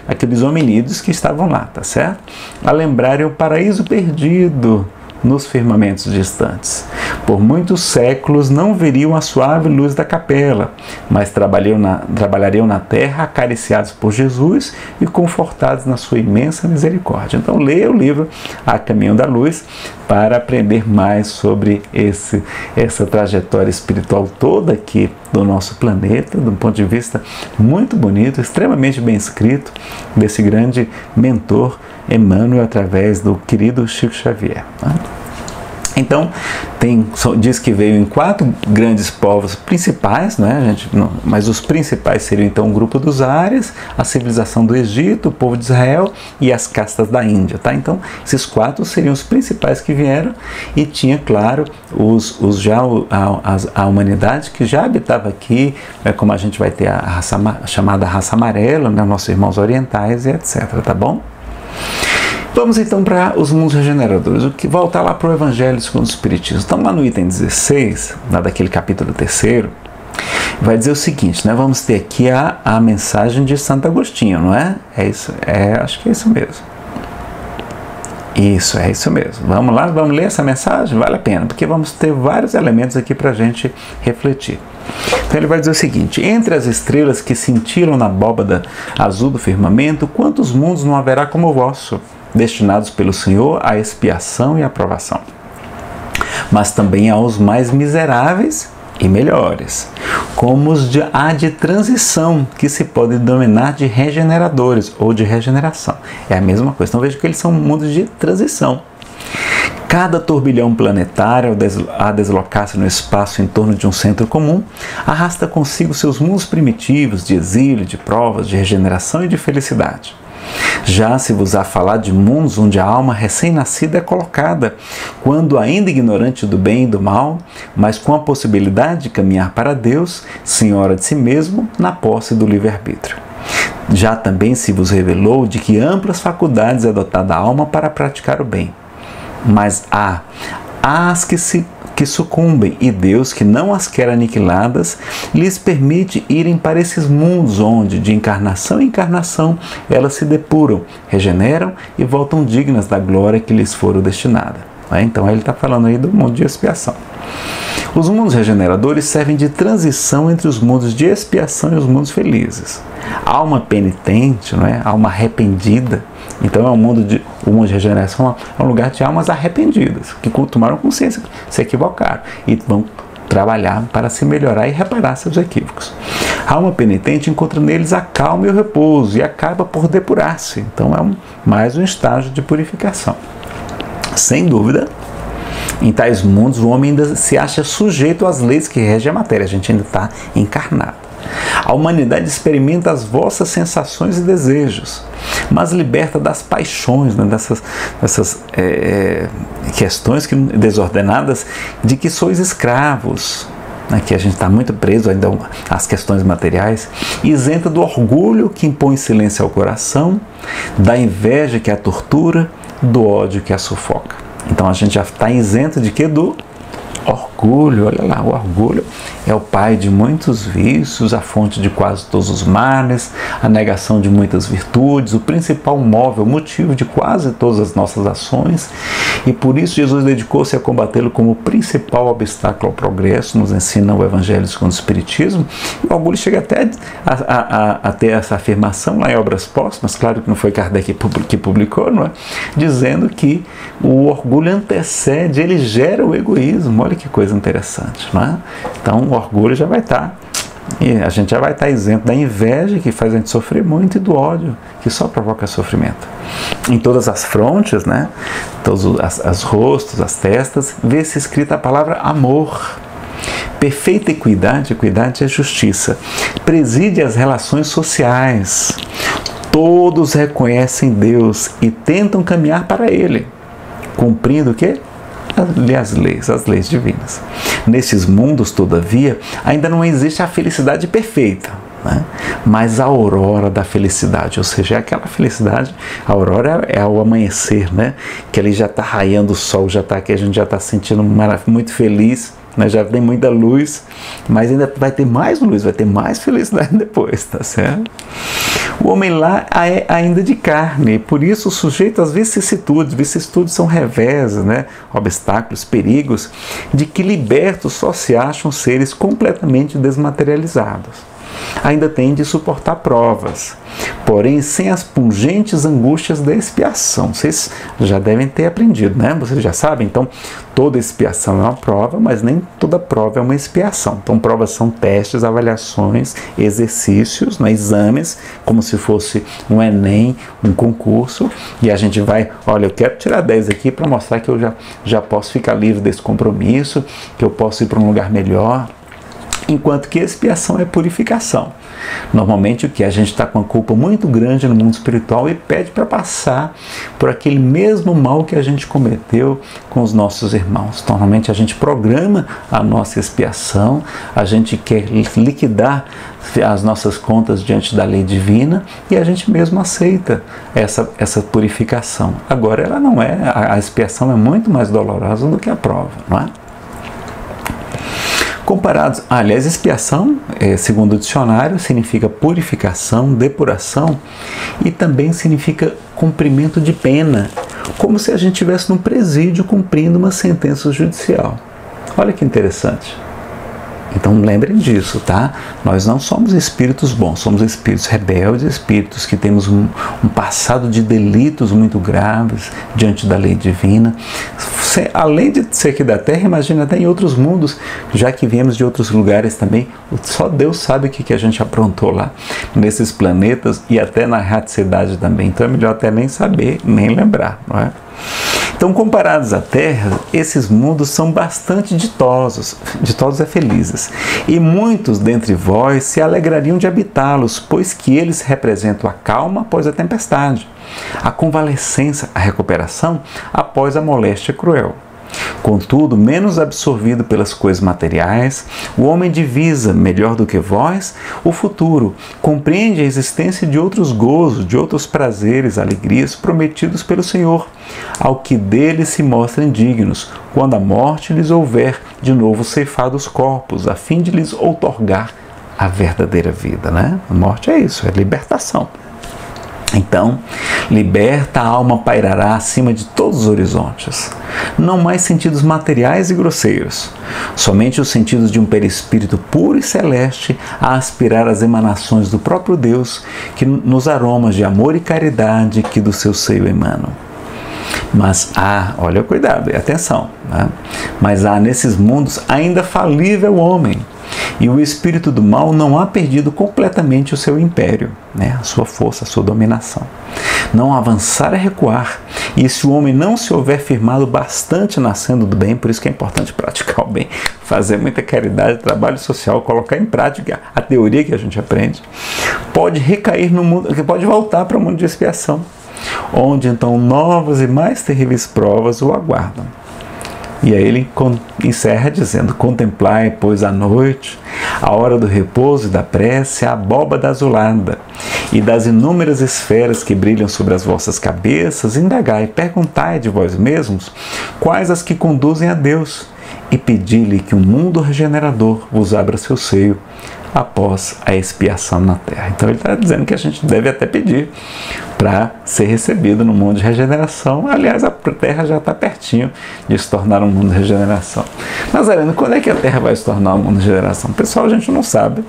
aqueles hominídeos que estavam lá, tá certo? A lembrarem o paraíso perdido nos firmamentos distantes. Por muitos séculos não veriam a suave luz da Capela, mas trabalhariam na terra acariciados por Jesus e confortados na sua imensa misericórdia. Então leia o livro A Caminho da Luz para aprender mais sobre essa trajetória espiritual toda aqui do nosso planeta, de um ponto de vista muito bonito, extremamente bem escrito, desse grande mentor Emmanuel, através do querido Chico Xavier. Então, diz que veio em 4 grandes povos principais, né, mas os principais seriam então o grupo dos Árias, a civilização do Egito, o povo de Israel e as castas da Índia. Tá? Então, esses 4 seriam os principais que vieram, e tinha, claro, a humanidade que já habitava aqui, como a gente vai ter a chamada raça amarela, né, nossos irmãos orientais e etc. Tá bom? Vamos então para os mundos regeneradores, voltar lá para o Evangelho segundo o Espiritismo. Então lá no item 16, lá daquele capítulo 3º, vai dizer o seguinte, né? Vamos ter aqui a mensagem de Santo Agostinho, não é? É isso, acho que é isso mesmo. Isso, é isso mesmo. Vamos lá, vamos ler essa mensagem? Vale a pena, porque vamos ter vários elementos aqui para a gente refletir. Então ele vai dizer o seguinte: entre as estrelas que cintilam na abóbada azul do firmamento, quantos mundos não haverá como o vosso, destinados pelo Senhor à expiação e aprovação? Mas também aos mais miseráveis e melhores, como os de transição, que se podem denominar de regeneradores ou de regeneração. É a mesma coisa. Então veja que eles são mundos de transição. Cada turbilhão planetário, a deslocar-se no espaço em torno de um centro comum, arrasta consigo seus mundos primitivos de exílio, de provas, de regeneração e de felicidade. Já se vos há falar de mundos onde a alma recém-nascida é colocada, quando ainda ignorante do bem e do mal, mas com a possibilidade de caminhar para Deus, senhora de si mesmo, na posse do livre-arbítrio. Já também se vos revelou de que amplas faculdades é dotada a alma para praticar o bem. Mas há as que sucumbem, e Deus, que não as quer aniquiladas, lhes permite irem para esses mundos onde, de encarnação em encarnação, elas se depuram, regeneram e voltam dignas da glória que lhes for destinada. Então ele está falando aí do mundo de expiação. Os mundos regeneradores servem de transição entre os mundos de expiação e os mundos felizes. A alma penitente, não é? A alma arrependida. Então o mundo de regeneração é um lugar de almas arrependidas, que tomaram consciência, se equivocaram e vão trabalhar para se melhorar e reparar seus equívocos. A alma penitente encontra neles a calma e o repouso e acaba por depurar-se. Então é mais um estágio de purificação. Sem dúvida, Em tais mundos, o homem ainda se acha sujeito às leis que regem a matéria. A gente ainda está encarnado. A humanidade experimenta as vossas sensações e desejos, mas liberta das paixões, né, dessas questões desordenadas de que sois escravos. Aqui a gente está muito preso ainda às questões materiais, isenta do orgulho que impõe silêncio ao coração, da inveja que a tortura, do ódio que a sufoca. Então a gente já está isento de quê? Do orgulho. Olha lá, o orgulho é o pai de muitos vícios, a fonte de quase todos os males, a negação de muitas virtudes, o principal móvel, motivo de quase todas as nossas ações, e por isso Jesus dedicou-se a combatê-lo como o principal obstáculo ao progresso, nos ensina o Evangelho segundo o Espiritismo. E o orgulho chega até a ter essa afirmação lá em Obras Póstumas, claro que não foi Kardec que publicou, não é? Dizendo que o orgulho antecede, ele gera o egoísmo. Olha que coisa interessante, não é? Então o orgulho já vai estar, e a gente já vai estar isento da inveja, que faz a gente sofrer muito, e do ódio, que só provoca sofrimento. Em todas as frontes, né, todos os rostos, as testas, vê-se escrita a palavra amor. Perfeita equidade é justiça. Preside as relações sociais. Todos reconhecem Deus e tentam caminhar para Ele, cumprindo o quê? As leis divinas. Nesses mundos, todavia, ainda não existe a felicidade perfeita, né? Mas a aurora da felicidade, ou seja, é aquela felicidade, a aurora é ao amanhecer, né? Que ali já está raiando o sol, já está aqui, a gente já está sentindo muito feliz, né? Já tem muita luz, mas ainda vai ter mais luz, vai ter mais felicidade depois, tá certo? O homem lá é ainda de carne, por isso sujeito às vicissitudes. Vicissitudes são reveses, né? Obstáculos, perigos, de que libertos só se acham seres completamente desmaterializados. Ainda tem de suportar provas, porém sem as pungentes angústias da expiação. Vocês já devem ter aprendido, né? Vocês já sabem, então toda expiação é uma prova, mas nem toda prova é uma expiação. Então provas são testes, avaliações, exercícios, né? Exames, como se fosse um Enem, um concurso, e a gente vai, olha, eu quero tirar 10 aqui para mostrar que eu já posso ficar livre desse compromisso, que eu posso ir para um lugar melhor. Enquanto que expiação é purificação. Normalmente o que a gente está com uma culpa muito grande no mundo espiritual e pede para passar por aquele mesmo mal que a gente cometeu com os nossos irmãos. Normalmente a gente programa a nossa expiação, a gente quer liquidar as nossas contas diante da lei divina e a gente mesmo aceita essa purificação. Agora ela não é, a expiação é muito mais dolorosa do que a prova, não é? Comparados, aliás, expiação, segundo o dicionário, significa purificação, depuração e também significa cumprimento de pena, como se a gente estivesse num presídio cumprindo uma sentença judicial. Olha que interessante. Então lembrem disso, tá? Nós não somos espíritos bons, somos espíritos rebeldes, espíritos que temos um passado de delitos muito graves diante da lei divina. Além de ser aqui da Terra, imagina até em outros mundos, já que viemos de outros lugares também, só Deus sabe o que a gente aprontou lá, nesses planetas e até na raticidade também. Então é melhor até nem saber, nem lembrar, não é? Então, comparados à Terra, esses mundos são bastante ditosos é felizes, e muitos dentre vós se alegrariam de habitá-los, pois que eles representam a calma após a tempestade, a convalescença, a recuperação após a moléstia cruel. Contudo, menos absorvido pelas coisas materiais, o homem divisa, melhor do que vós, o futuro, compreende a existência de outros gozos, de outros prazeres, alegrias prometidos pelo Senhor, ao que deles se mostrem dignos, quando a morte lhes houver de novo ceifado os corpos, a fim de lhes outorgar a verdadeira vida, né? A morte é isso, é libertação. Então, liberta, a alma pairará acima de todos os horizontes. Não mais sentidos materiais e grosseiros, somente os sentidos de um perispírito puro e celeste a aspirar às emanações do próprio Deus, que nos aromas de amor e caridade que do seu seio emanam. Mas há, olha o cuidado e atenção, né? Mas há nesses mundos ainda falível homem, E o espírito do mal não ha perdido completamente o seu império, né? A sua força, a sua dominação. Não avançar é recuar. E se o homem não se houver firmado bastante na senda do bem, por isso que é importante praticar o bem, fazer muita caridade, trabalho social, colocar em prática a teoria que a gente aprende, pode recair no mundo, pode voltar para o mundo de expiação, onde então novas e mais terríveis provas o aguardam. E aí ele encerra dizendo: contemplai, pois, à noite, a hora do repouso e da prece, a abóbada azulada, e das inúmeras esferas que brilham sobre as vossas cabeças, indagai, perguntai de vós mesmos quais as que conduzem a Deus, e pedi-lhe que um mundo regenerador vos abra seu seio após a expiação na terra. Então ele está dizendo que a gente deve até pedir para ser recebido no mundo de regeneração. Aliás, a terra já está pertinho de se tornar um mundo de regeneração. Nazareno, quando é que a terra vai se tornar um mundo de regeneração? Pessoal, a gente não sabe.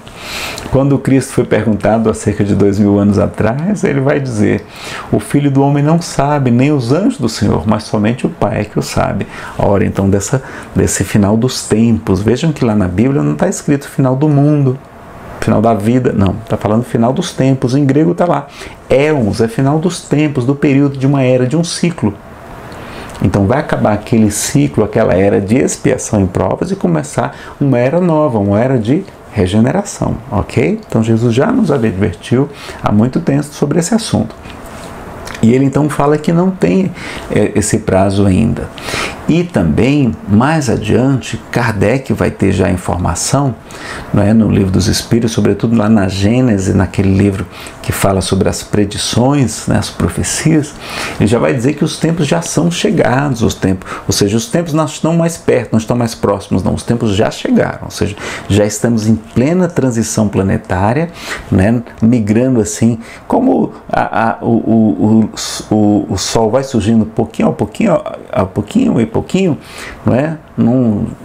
Quando Cristo foi perguntado há cerca de 2000 anos atrás, ele vai dizer: o Filho do Homem não sabe, nem os anjos do Senhor, mas somente o Pai é que o sabe. A hora então desse final dos tempos. Vejam que lá na Bíblia não está escrito final do mundo, final da vida, não, está falando final dos tempos. Em grego está lá, éons, é final dos tempos, do período de uma era, de um ciclo. Então vai acabar aquele ciclo, aquela era de expiação e provas, e começar uma era nova, uma era de regeneração, ok? Então Jesus já nos advertiu há muito tempo sobre esse assunto. E ele então fala que não tem esse prazo ainda. E também, mais adiante, Kardec vai ter já informação, não é, no Livro dos Espíritos, sobretudo lá na Gênese, naquele livro que fala sobre as predições, né, as profecias. Ele já vai dizer que os tempos já são chegados, os tempos, ou seja, os tempos não estão mais perto, não estão mais próximos, não, os tempos já chegaram, ou seja, já estamos em plena transição planetária, né, migrando assim, como o Sol vai surgindo pouquinho a pouquinho e pouquinho, não é?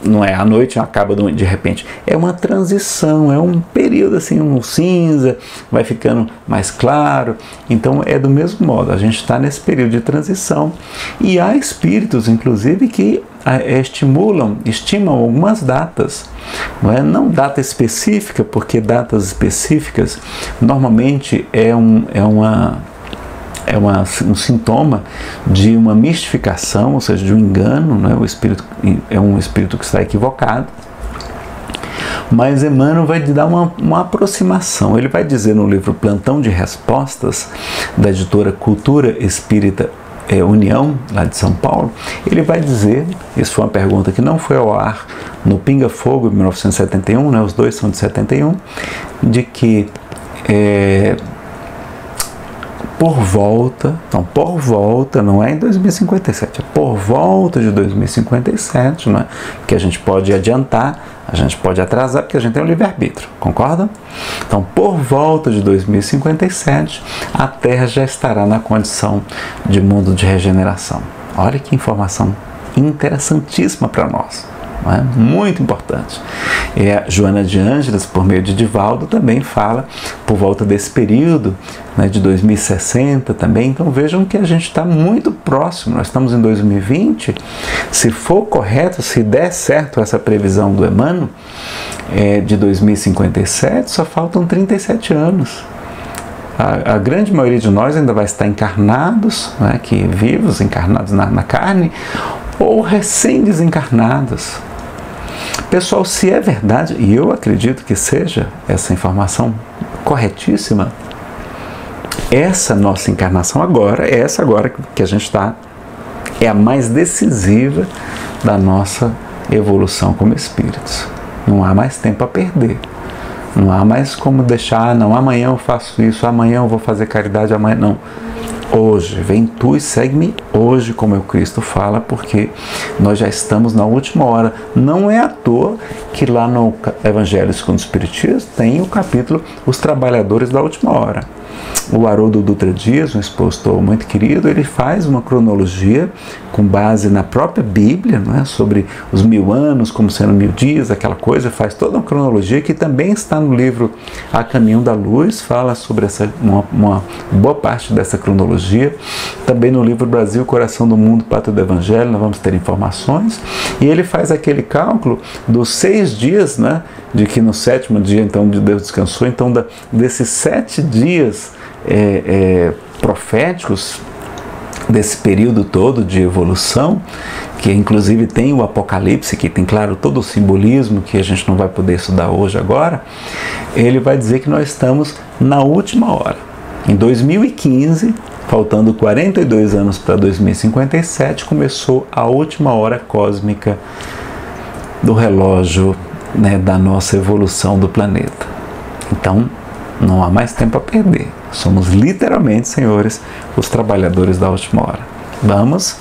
Não é a noite acaba de repente, é uma transição, é um período assim, um cinza, vai ficando mais claro. Então é do mesmo modo, a gente está nesse período de transição, e há espíritos inclusive que estimam algumas datas, não data específica, porque datas específicas normalmente é um sintoma de uma mistificação, ou seja, de um engano, né? O espírito é um espírito que está equivocado. Mas Emmanuel vai dar uma aproximação. Ele vai dizer no livro Plantão de Respostas, da editora Cultura Espírita União, lá de São Paulo, ele vai dizer, isso foi uma pergunta que não foi ao ar no Pinga Fogo, de 1971, né? Os dois são de 71, de que por volta, não é em 2057, é por volta de 2057, não é? Que a gente pode adiantar, a gente pode atrasar, porque a gente tem um livre-arbítrio, concorda? Então, por volta de 2057, a Terra já estará na condição de mundo de regeneração. Olha que informação interessantíssima para nós. Não é? Muito importante. E a Joana de Ângeles, por meio de Divaldo, também fala por volta desse período, né, de 2060 também. Então vejam que a gente está muito próximo, nós estamos em 2020, se for correto, se der certo essa previsão do Emmanuel, de 2057, só faltam 37 anos. A grande maioria de nós ainda vai estar encarnados, né, que vivos, encarnados na carne, ou recém-desencarnados. Pessoal, se é verdade, e eu acredito que seja essa informação corretíssima, essa nossa encarnação agora, essa agora que a gente está, é a mais decisiva da nossa evolução como espíritos. Não há mais tempo a perder. Não há mais como deixar, não, amanhã eu faço isso, amanhã eu vou fazer caridade, amanhã não. Hoje, vem tu e segue-me hoje, como o Cristo fala, porque nós já estamos na última hora. Não é à toa que lá no Evangelho segundo o Espiritismo tem o capítulo Os Trabalhadores da Última Hora. O Haroldo Dutra Dias, um expositor muito querido, ele faz uma cronologia com base na própria Bíblia, não é? Sobre os 1000 anos, como sendo 1000 dias, aquela coisa, faz toda uma cronologia que também está no livro A Caminho da Luz, fala sobre uma boa parte dessa cronologia. Também no livro Brasil, Coração do Mundo, Pátria do Evangelho, nós vamos ter informações. E ele faz aquele cálculo dos 6 dias, né, de que no 7º dia, então, Deus descansou. Então, desses 7 dias proféticos, desse período todo de evolução, que inclusive tem o Apocalipse, que tem, claro, todo o simbolismo que a gente não vai poder estudar hoje agora, ele vai dizer que nós estamos na última hora. Em 2015, faltando 42 anos para 2057, começou a última hora cósmica do relógio, né, da nossa evolução do planeta. Então, não há mais tempo a perder. Somos literalmente, senhores, os trabalhadores da última hora. Vamos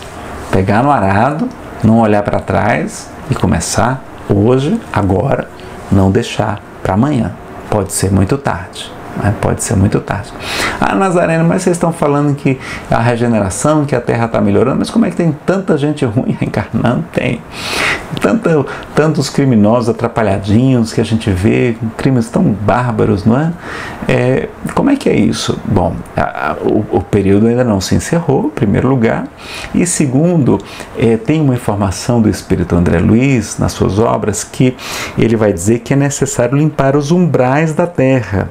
pegar no arado, não olhar para trás e começar hoje, agora, não deixar para amanhã. Pode ser muito tarde. Pode ser muito tarde. Ah, Nazareno, mas vocês estão falando que a regeneração, que a Terra está melhorando, mas como é que tem tanta gente ruim reencarnando? Tem. Tantos criminosos atrapalhadinhos que a gente vê, crimes tão bárbaros, não é? Como é que é isso? Bom, o período ainda não se encerrou, em primeiro lugar, e segundo, tem uma informação do Espírito André Luiz, nas suas obras, que ele vai dizer que é necessário limpar os umbrais da Terra.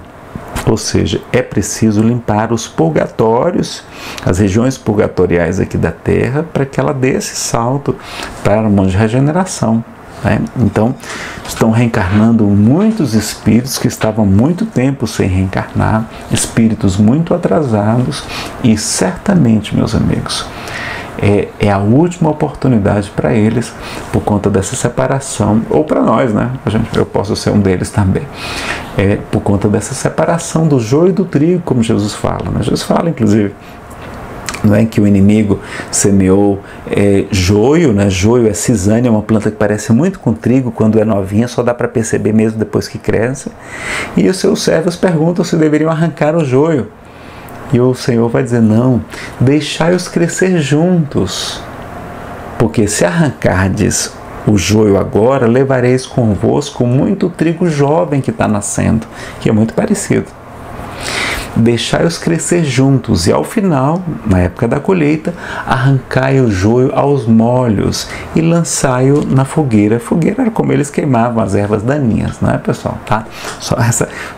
Ou seja, é preciso limpar os purgatórios, as regiões purgatoriais aqui da Terra, para que ela dê esse salto para o mundo de regeneração. Né? Então, estão reencarnando muitos espíritos que estavam muito tempo sem reencarnar, espíritos muito atrasados, e certamente, meus amigos, é a última oportunidade para eles, por conta dessa separação, ou para nós, né? Eu posso ser um deles também, por conta dessa separação do joio e do trigo, como Jesus fala, né? Jesus fala, inclusive, não é que o inimigo semeou joio, né? Joio é cisânia, é uma planta que parece muito com trigo, quando é novinha, só dá para perceber mesmo depois que cresce, e os seus servos perguntam se deveriam arrancar o joio. E o Senhor vai dizer, não, deixai-os crescer juntos, porque se arrancardes o joio agora, levareis convosco muito trigo jovem que está nascendo, que é muito parecido. Deixai-os crescer juntos, e ao final, na época da colheita, arrancai o joio aos molhos e lançai-o na fogueira. A fogueira era como eles queimavam as ervas daninhas, não é, pessoal? Tá?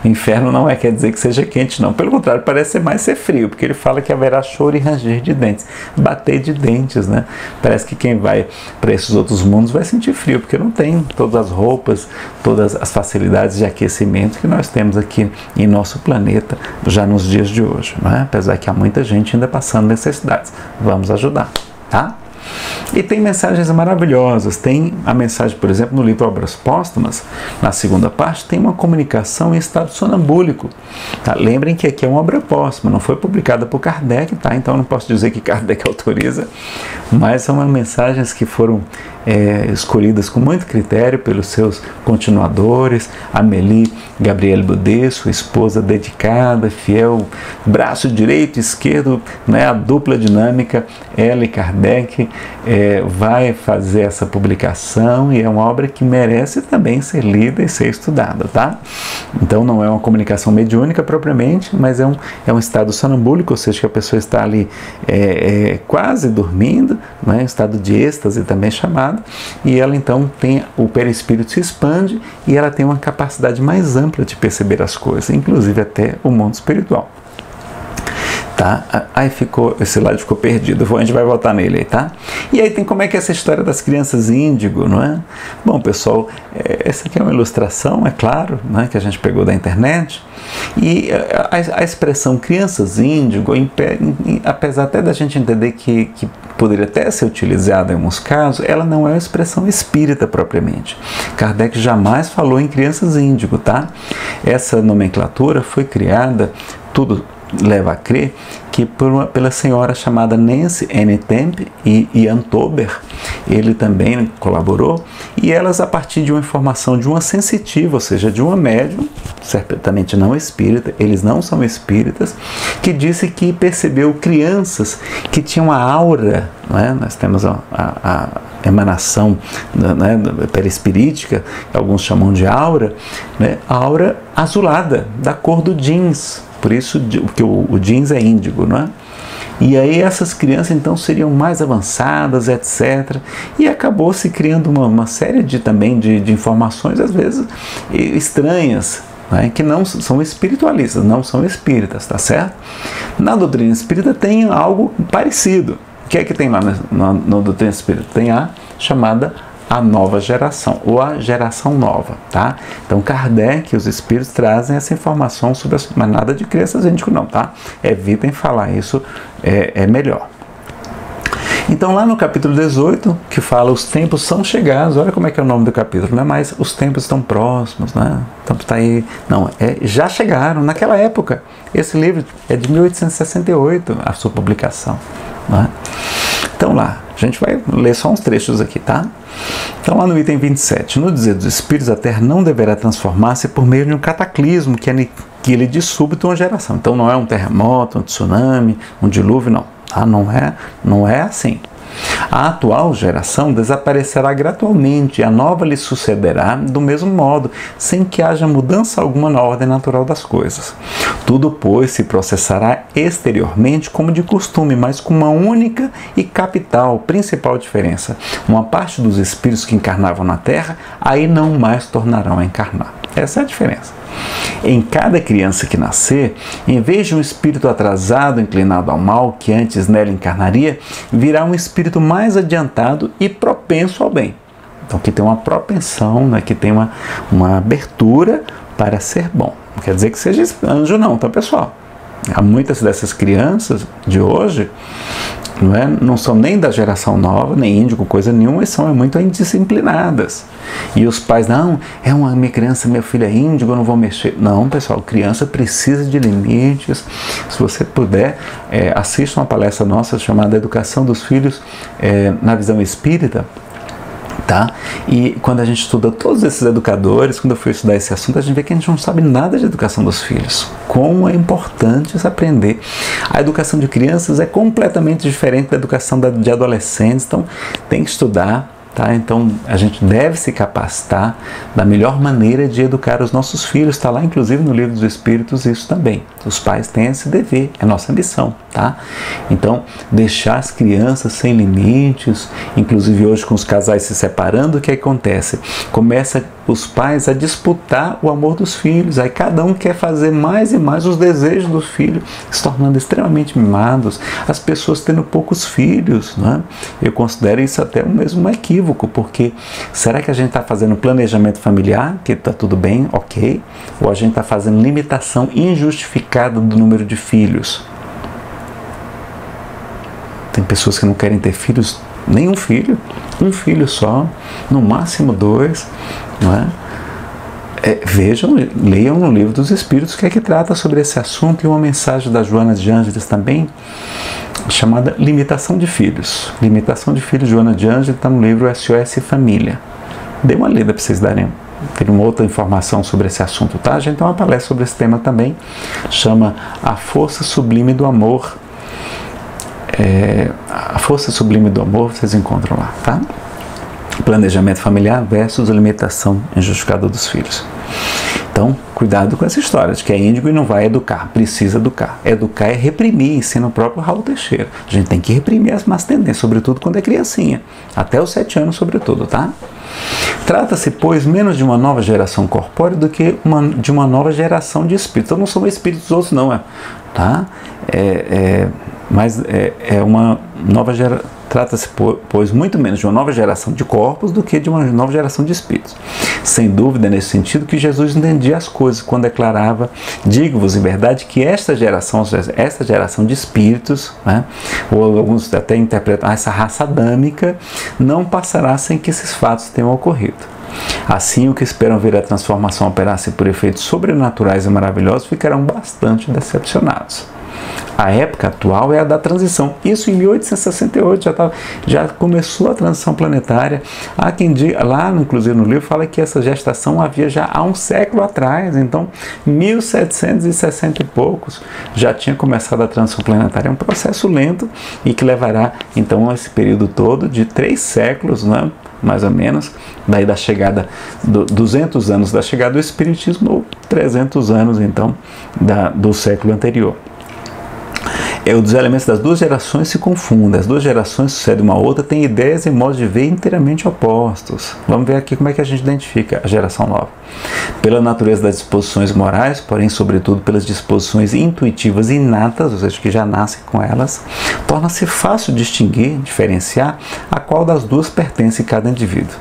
O inferno não quer dizer que seja quente, não. Pelo contrário, parece mais ser frio, porque ele fala que haverá choro e ranger de dentes. Bater de dentes, né? Parece que quem vai para esses outros mundos vai sentir frio, porque não tem todas as roupas, todas as facilidades de aquecimento que nós temos aqui em nosso planeta, já nos dias de hoje, não é? Apesar que há muita gente ainda passando necessidades. Vamos ajudar, tá? E tem mensagens maravilhosas. Tem a mensagem, por exemplo, no livro Obras Póstumas, na segunda parte, tem uma comunicação em estado sonambúlico. Tá? Lembrem que aqui é uma obra póstuma, não foi publicada por Kardec, tá? Então não posso dizer que Kardec autoriza, mas são mensagens que foram escolhidas com muito critério pelos seus continuadores, Amélie Gabrielle Baudet, sua esposa dedicada, fiel, braço direito e esquerdo, né, a dupla dinâmica, ela e Kardec, vai fazer essa publicação, e é uma obra que merece também ser lida e ser estudada, tá? Então não é uma comunicação mediúnica propriamente, mas é um estado sonambúlico, ou seja, que a pessoa está ali quase dormindo, né, estado de êxtase também chamado, e ela então o perispírito se expande e ela tem uma capacidade mais ampla de perceber as coisas, inclusive até o mundo espiritual. Tá? Aí esse lado ficou perdido, a gente vai voltar nele aí, tá? E aí tem como é que é essa história das crianças índigo, não é? Bom, pessoal, essa aqui é uma ilustração, é claro, né, que a gente pegou da internet, e a expressão crianças índigo, apesar até da gente entender que poderia até ser utilizada em alguns casos, ela não é uma expressão espírita propriamente. Kardec jamais falou em crianças índigo, tá? Essa nomenclatura foi criada, tudo leva a crer, que pela senhora chamada Nancy N. Temp e Ian Tober, ele também colaborou, e elas, a partir de uma informação de uma sensitiva, ou seja, de uma médium, certamente não espírita, eles não são espíritas, que disse que percebeu crianças que tinham a aura, né? Nós temos a emanação, né, perispirítica, que alguns chamam de aura, né? A aura azulada, da cor do jeans. Por isso que o jeans é índigo, não é? E aí essas crianças então seriam mais avançadas, etc. E acabou se criando uma série de informações, às vezes estranhas, né, que não são espiritualistas, não são espíritas, tá certo? Na doutrina espírita tem algo parecido. O que é que tem lá na doutrina espírita? Tem a chamada a nova geração, ou a geração nova, tá? Então Kardec e os espíritos trazem essa informação sobre mas nada de crianças índico não, tá? Evitem falar isso, é melhor. Então lá no capítulo 18, que fala os tempos são chegados, olha como é que é o nome do capítulo, não é mais os tempos estão próximos, né? Então está aí, não, já chegaram naquela época. Esse livro é de 1868, a sua publicação, né? Então lá, a gente vai ler só uns trechos aqui, tá? Então lá no item 27, no dizer dos espíritos, a Terra não deverá transformar-se por meio de um cataclismo que aniquile de súbito uma geração. Então não é um terremoto, um tsunami, um dilúvio, não. Tá? Não é assim. A atual geração desaparecerá gradualmente e a nova lhe sucederá do mesmo modo, sem que haja mudança alguma na ordem natural das coisas. Tudo, pois, se processará exteriormente como de costume, mas com uma única e capital, principal diferença. Uma parte dos espíritos que encarnavam na Terra, aí não mais tornarão a encarnar. Essa é a diferença. Em cada criança que nascer, em vez de um espírito atrasado, inclinado ao mal, que antes nela encarnaria, virá um espírito mais adiantado e propenso ao bem. Então aqui tem uma propensão, né? Aqui tem uma abertura para ser bom. Não quer dizer que seja anjo não, tá pessoal? Há muitas dessas crianças de hoje, não são nem da geração nova, nem índico, coisa nenhuma, e são muito indisciplinadas. E os pais, não, minha criança, meu filho é índigo, eu não vou mexer. Não, pessoal, criança precisa de limites. Se você puder, assista uma palestra nossa chamada Educação dos Filhos na Visão Espírita. Tá? E quando a gente estuda todos esses educadores, quando eu fui estudar esse assunto, a gente vê que a gente não sabe nada de educação dos filhos. Como é importante aprender. A educação de crianças é completamente diferente da educação de adolescentes, então tem que estudar. Tá? Então a gente deve se capacitar da melhor maneira de educar os nossos filhos. Está lá inclusive no Livro dos Espíritos isso também. Os pais têm esse dever, é nossa missão. Tá? Então deixar as crianças sem limites, inclusive hoje com os casais se separando, o que acontece? Começa os pais a disputar o amor dos filhos, aí cada um quer fazer mais e mais os desejos dos filhos, se tornando extremamente mimados, as pessoas tendo poucos filhos, né? Eu considero isso até mesmo um equívoco, porque será que a gente está fazendo planejamento familiar, que está tudo bem, ok, ou a gente está fazendo limitação injustificada do número de filhos? Tem pessoas que não querem ter filhos, nenhum filho, um filho só, no máximo 2, não é? Vejam, leiam no Livro dos Espíritos que é que trata sobre esse assunto, e uma mensagem da Joana de Ângeles também, chamada Limitação de Filhos. Limitação de Filhos, Joana de Ângeles, está no livro SOS Família. Dê uma lida para vocês terem uma outra informação sobre esse assunto, tá? A gente tem uma palestra sobre esse tema também, chama A Força Sublime do Amor. A Força Sublime do Amor, vocês encontram lá, tá? Planejamento familiar versus limitação injustificada dos filhos. Então, cuidado com essa história de que é índigo e não vai educar, precisa educar. Educar é reprimir, ensina o próprio Raul Teixeira. A gente tem que reprimir as más tendências, sobretudo quando é criancinha, até os 7 anos sobretudo, tá? Trata-se, pois, menos de uma nova geração corpórea do que de uma nova geração de espíritos. Então não são espíritos outros não, tá? Mas é uma nova geração. Trata-se, pois, muito menos de uma nova geração de corpos do que de uma nova geração de espíritos. Sem dúvida, nesse sentido, que Jesus entendia as coisas quando declarava: digo-vos em verdade que esta geração de espíritos, né, ou alguns até interpretam essa raça adâmica, não passará sem que esses fatos tenham ocorrido. Assim, o que esperam ver a transformação operar-se por efeitos sobrenaturais e maravilhosos ficarão bastante decepcionados. A época atual é a da transição. Isso em 1868 já começou a transição planetária. Há quem diga, lá inclusive no livro, fala que essa gestação havia já há um século atrás. Então, 1760 e poucos já tinha começado a transição planetária. É um processo lento e que levará então esse período todo de 3 séculos, né? Mais ou menos, daí da chegada, 200 anos da chegada do Espiritismo, ou 300 anos então do século anterior. Os elementos das duas gerações se confundem, as duas gerações sucedem uma outra, têm ideias e modos de ver inteiramente opostos. Vamos ver aqui como é que a gente identifica a geração nova. Pela natureza das disposições morais, porém sobretudo pelas disposições intuitivas inatas, ou seja, que já nascem com elas, torna-se fácil distinguir, diferenciar a qual das duas pertence cada indivíduo.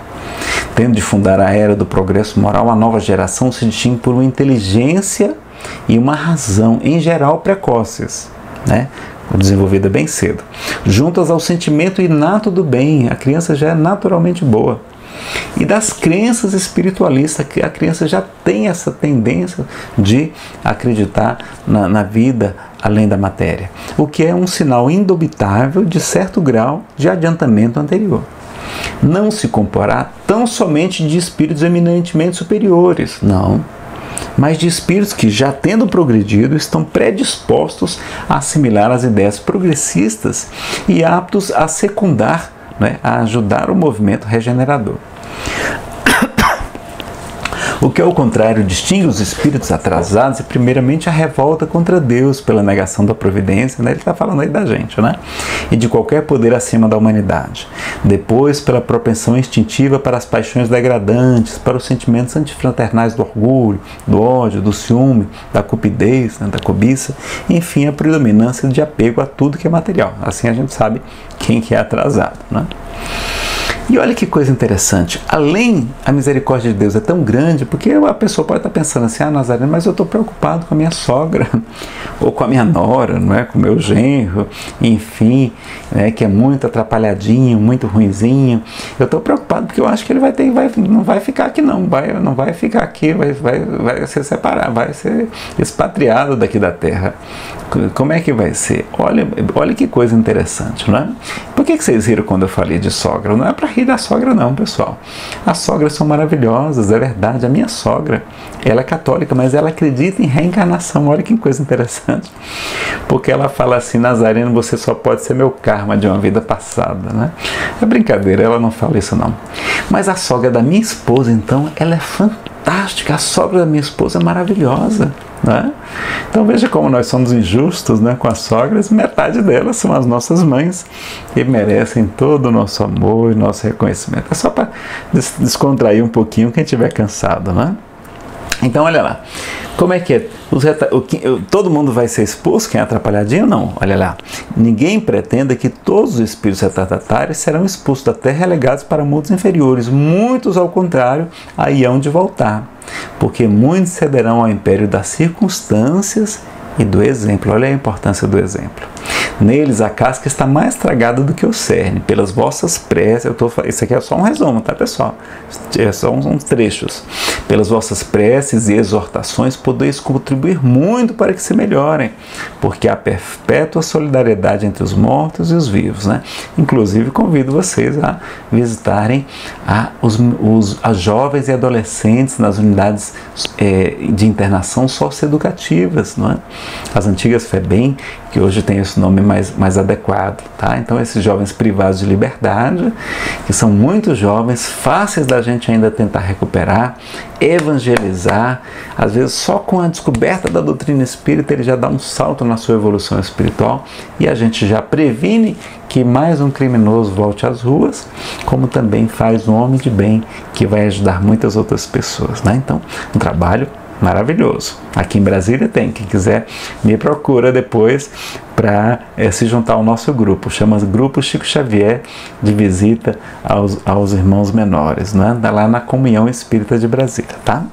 Tendo de fundar a era do progresso moral, a nova geração se distingue por uma inteligência e uma razão, em geral, precoces, desenvolvida bem cedo, juntas ao sentimento inato do bem. A criança já é naturalmente boa. E das crenças espiritualistas, que a criança já tem essa tendência de acreditar na vida além da matéria, o que é um sinal indubitável de certo grau de adiantamento anterior. Não se comporá tão somente de espíritos eminentemente superiores, não, mas de espíritos que, já tendo progredido, estão predispostos a assimilar as ideias progressistas e aptos a secundar, a ajudar o movimento regenerador. O que, ao contrário, distingue os espíritos atrasados é primeiramente a revolta contra Deus pela negação da providência, ele está falando aí da gente, e de qualquer poder acima da humanidade. Depois, pela propensão instintiva para as paixões degradantes, para os sentimentos antifraternais do orgulho, do ódio, do ciúme, da cupidez, da cobiça, enfim, a predominância de apego a tudo que é material. Assim a gente sabe quem que é atrasado, E olha que coisa interessante, além a misericórdia de Deus é tão grande, porque a pessoa pode estar pensando assim, Nazareno, mas eu estou preocupado com a minha sogra, ou com a minha nora, com o meu genro, enfim, que é muito atrapalhadinho, muito ruinzinho. Eu estou preocupado porque eu acho que ele não vai ficar aqui não vai ficar aqui, vai se separar, vai ser expatriado daqui da terra. Como é que vai ser? Olha que coisa interessante, Por que vocês riram quando eu falei de sogra? Não é para rir da sogra não, pessoal. As sogras são maravilhosas, é verdade. A minha sogra, ela é católica, mas ela acredita em reencarnação. Olha que coisa interessante. Porque ela fala assim, Nazareno, você só pode ser meu karma de uma vida passada, É brincadeira, ela não fala isso não. Mas a sogra da minha esposa, então, ela é fantástica. A sogra da minha esposa é maravilhosa. Então veja como nós somos injustos com as sogras. Metade delas são as nossas mães e merecem todo o nosso amor e nosso reconhecimento. É só para descontrair um pouquinho quem estiver cansado, Então olha lá, como é que é? Todo mundo vai ser expulso, quem é atrapalhadinho? Não, olha lá. Ninguém pretenda que todos os espíritos retardatários serão expulsos da terra e relegados para mundos inferiores. Muitos, ao contrário, aí hão de voltar, porque muitos cederão ao império das circunstâncias e do exemplo. Olha a importância do exemplo. Neles a casca está mais estragada do que o cerne. Pelas vossas preces, isso aqui é só um resumo, tá, pessoal? É só uns trechos. Pelas vossas preces e exortações podeis contribuir muito para que se melhorem, porque há perpétua solidariedade entre os mortos e os vivos, Inclusive convido vocês a visitarem as jovens e adolescentes nas unidades de internação socioeducativas, As antigas FEBEM, que hoje tem esse nome mais adequado, tá? Então esses jovens privados de liberdade, que são muito jovens, fáceis da gente ainda tentar recuperar, evangelizar, às vezes só com a descoberta da doutrina espírita ele já dá um salto na sua evolução espiritual e a gente já previne que mais um criminoso volte às ruas, como também faz um homem de bem que vai ajudar muitas outras pessoas, Então, um trabalho maravilhoso. Aqui em Brasília tem, quem quiser me procura depois para se juntar ao nosso grupo, chama Grupo Chico Xavier de Visita aos Irmãos Menores, lá na Comunhão Espírita de Brasília, tá?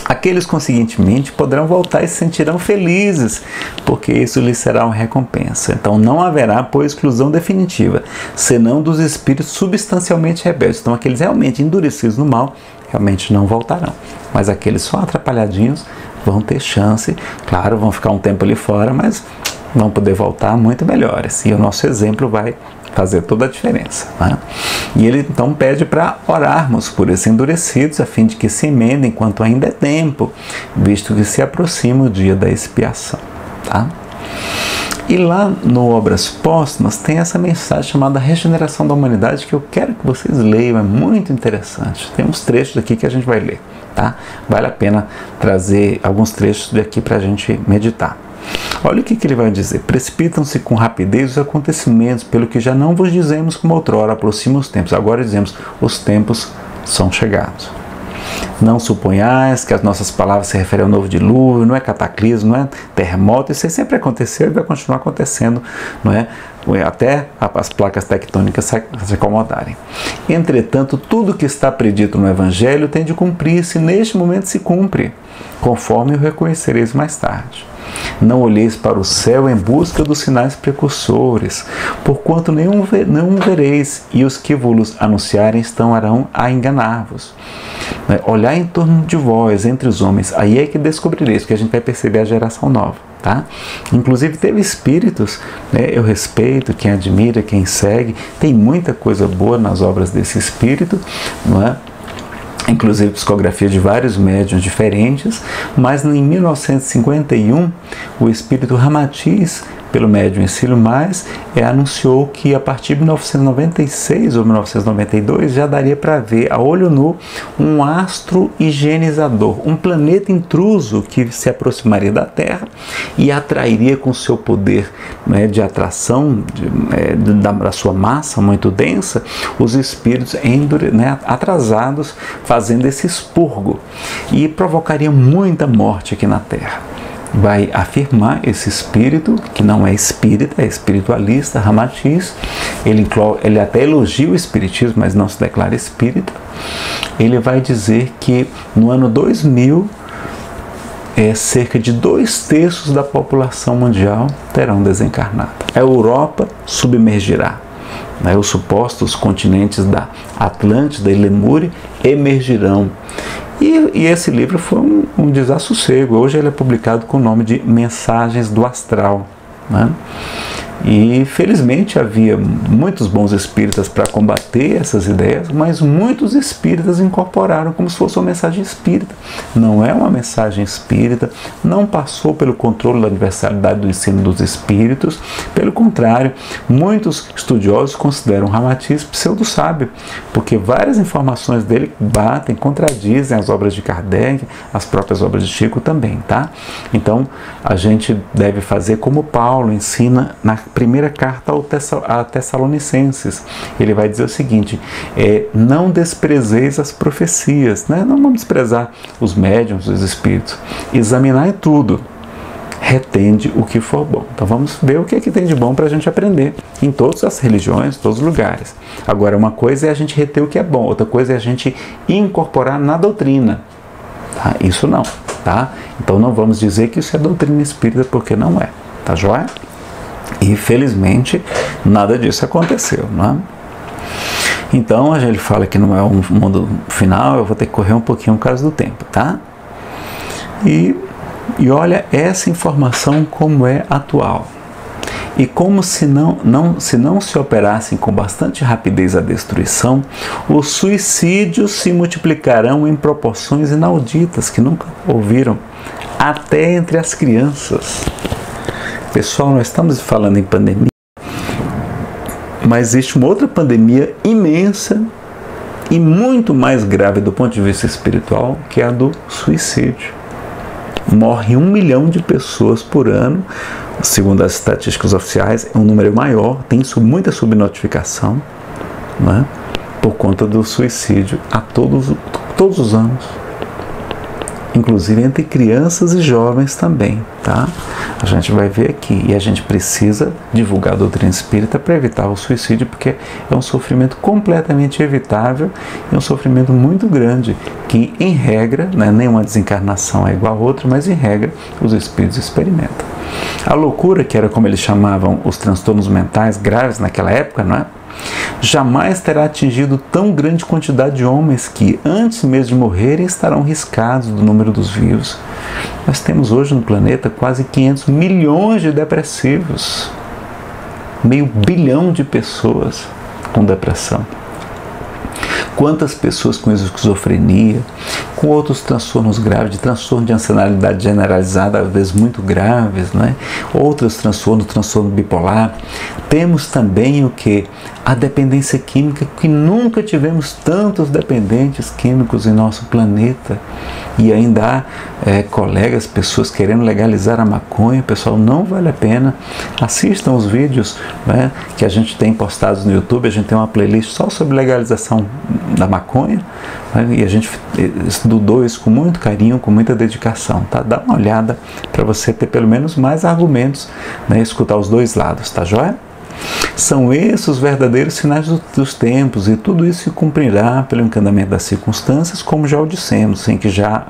Aqueles, conseguintemente, poderão voltar e se sentirão felizes, porque isso lhes será uma recompensa. Então não haverá, pois, exclusão definitiva, senão dos espíritos substancialmente rebeldes. Então aqueles realmente endurecidos no mal, realmente não voltarão. Mas aqueles só atrapalhadinhos vão ter chance, claro, vão ficar um tempo ali fora, mas vão poder voltar muito melhores. E o nosso exemplo vai fazer toda a diferença. E ele então pede para orarmos por esses endurecidos, a fim de que se emendem enquanto ainda é tempo, visto que se aproxima o dia da expiação. Tá? E lá no Obras Póstumas tem essa mensagem chamada Regeneração da Humanidade, que eu quero que vocês leiam, é muito interessante. Tem uns trechos aqui que a gente vai ler, tá? Vale a pena trazer alguns trechos daqui para a gente meditar. Olha o que ele vai dizer: precipitam-se com rapidez os acontecimentos, pelo que já não vos dizemos como outrora, aproximam os tempos. Agora dizemos, os tempos são chegados. Não suponhais que as nossas palavras se referem ao novo dilúvio, não é cataclismo, não é terremoto, isso sempre aconteceu e vai continuar acontecendo, não é? Até as placas tectônicas se acomodarem. Entretanto, tudo que está predito no Evangelho tem de cumprir-se, neste momento se cumpre, conforme o reconhecereis mais tarde. Não olheis para o céu em busca dos sinais precursores, porquanto nenhum vereis, e os que vos anunciarem estarão a enganar-vos. Olhar em torno de vós, entre os homens, aí é que descobrireis, porque a gente vai perceber a geração nova. Tá? Inclusive teve espíritos, né? Eu respeito quem admira, quem segue, tem muita coisa boa nas obras desse espírito, não é? Inclusive psicografia de vários médiuns diferentes, mas em 1951 o espírito Ramatiz, pelo médium Encílio Mais, anunciou que a partir de 1996 ou 1992 já daria para ver a olho nu um astro higienizador, um planeta intruso que se aproximaria da Terra e atrairia com seu poder, né, de atração, da sua massa muito densa, os espíritos atrasados, fazendo esse expurgo, e provocaria muita morte aqui na Terra. Vai afirmar esse espírito, que não é espírita, é espiritualista, Ramatiz. Ele até elogia o espiritismo, mas não se declara espírita. Ele vai dizer que no ano 2000, cerca de 2/3 da população mundial terão desencarnado. A Europa submergirá. Os supostos continentes da Atlântida e Lemúria emergirão. E esse livro foi um desassossego. Hoje ele é publicado com o nome de Mensagens do Astral, né? E felizmente havia muitos bons espíritas para combater essas ideias, mas muitos espíritas incorporaram como se fosse uma mensagem espírita. Não é uma mensagem espírita, não passou pelo controle da universalidade do ensino dos espíritos. Pelo contrário, muitos estudiosos consideram Ramatiz pseudo-sábio, porque várias informações dele batem, contradizem as obras de Kardec, as próprias obras de Chico também, tá? Então, a gente deve fazer como Paulo ensina na primeira carta a Tessalonicenses. Ele vai dizer o seguinte: não desprezeis as profecias, né? Não vamos desprezar os médiuns, os espíritos. Examinai tudo, retende o que for bom. Então vamos ver o que é que tem de bom para a gente aprender em todas as religiões, todos os lugares. Agora, uma coisa é a gente reter o que é bom, outra coisa é a gente incorporar na doutrina. Tá? Isso não, tá? Então não vamos dizer que isso é doutrina espírita, porque não é, tá joia? E felizmente nada disso aconteceu, não é? Então a gente fala que não é um mundo final, eu vou ter que correr um pouquinho por causa do tempo, tá? E olha essa informação como é atual. E como se não se operassem com bastante rapidez a destruição, os suicídios se multiplicarão em proporções inauditas, que nunca ouviram, até entre as crianças. Pessoal, nós estamos falando em pandemia, mas existe uma outra pandemia imensa e muito mais grave do ponto de vista espiritual, que é a do suicídio. Morre 1 milhão de pessoas por ano, segundo as estatísticas oficiais, é um número maior, tem muita subnotificação, né, por conta do suicídio a todos os anos. Inclusive entre crianças e jovens também, tá? A gente vai ver aqui, e a gente precisa divulgar a doutrina espírita para evitar o suicídio, porque é um sofrimento completamente evitável e um sofrimento muito grande, que em regra, né, nenhuma desencarnação é igual a outra, mas em regra os espíritos experimentam. A loucura, que era como eles chamavam os transtornos mentais graves naquela época, não é? Jamais terá atingido tão grande quantidade de homens que, antes mesmo de morrerem, estarão riscados do número dos vivos. Nós temos hoje no planeta quase 500 milhões de depressivos, 500 milhões de pessoas com depressão. Quantas pessoas com esquizofrenia, com outros transtornos graves, de transtorno de ansiedade generalizada, às vezes muito graves, né? Outros transtornos, transtorno bipolar. Temos também o que? a dependência química, que nunca tivemos tantos dependentes químicos em nosso planeta, e ainda há colegas, pessoas querendo legalizar a maconha. Pessoal, não vale a pena. Assistam os vídeos, né, que a gente tem postados no YouTube. A gente tem uma playlist só sobre legalização da maconha, né, e a gente estudou isso com muito carinho, com muita dedicação, tá? Dá uma olhada para você ter pelo menos mais argumentos, né, escutar os dois lados, tá joia? São esses os verdadeiros sinais dos tempos, e tudo isso se cumprirá pelo encaminhamento das circunstâncias, como já o dissemos, sem que já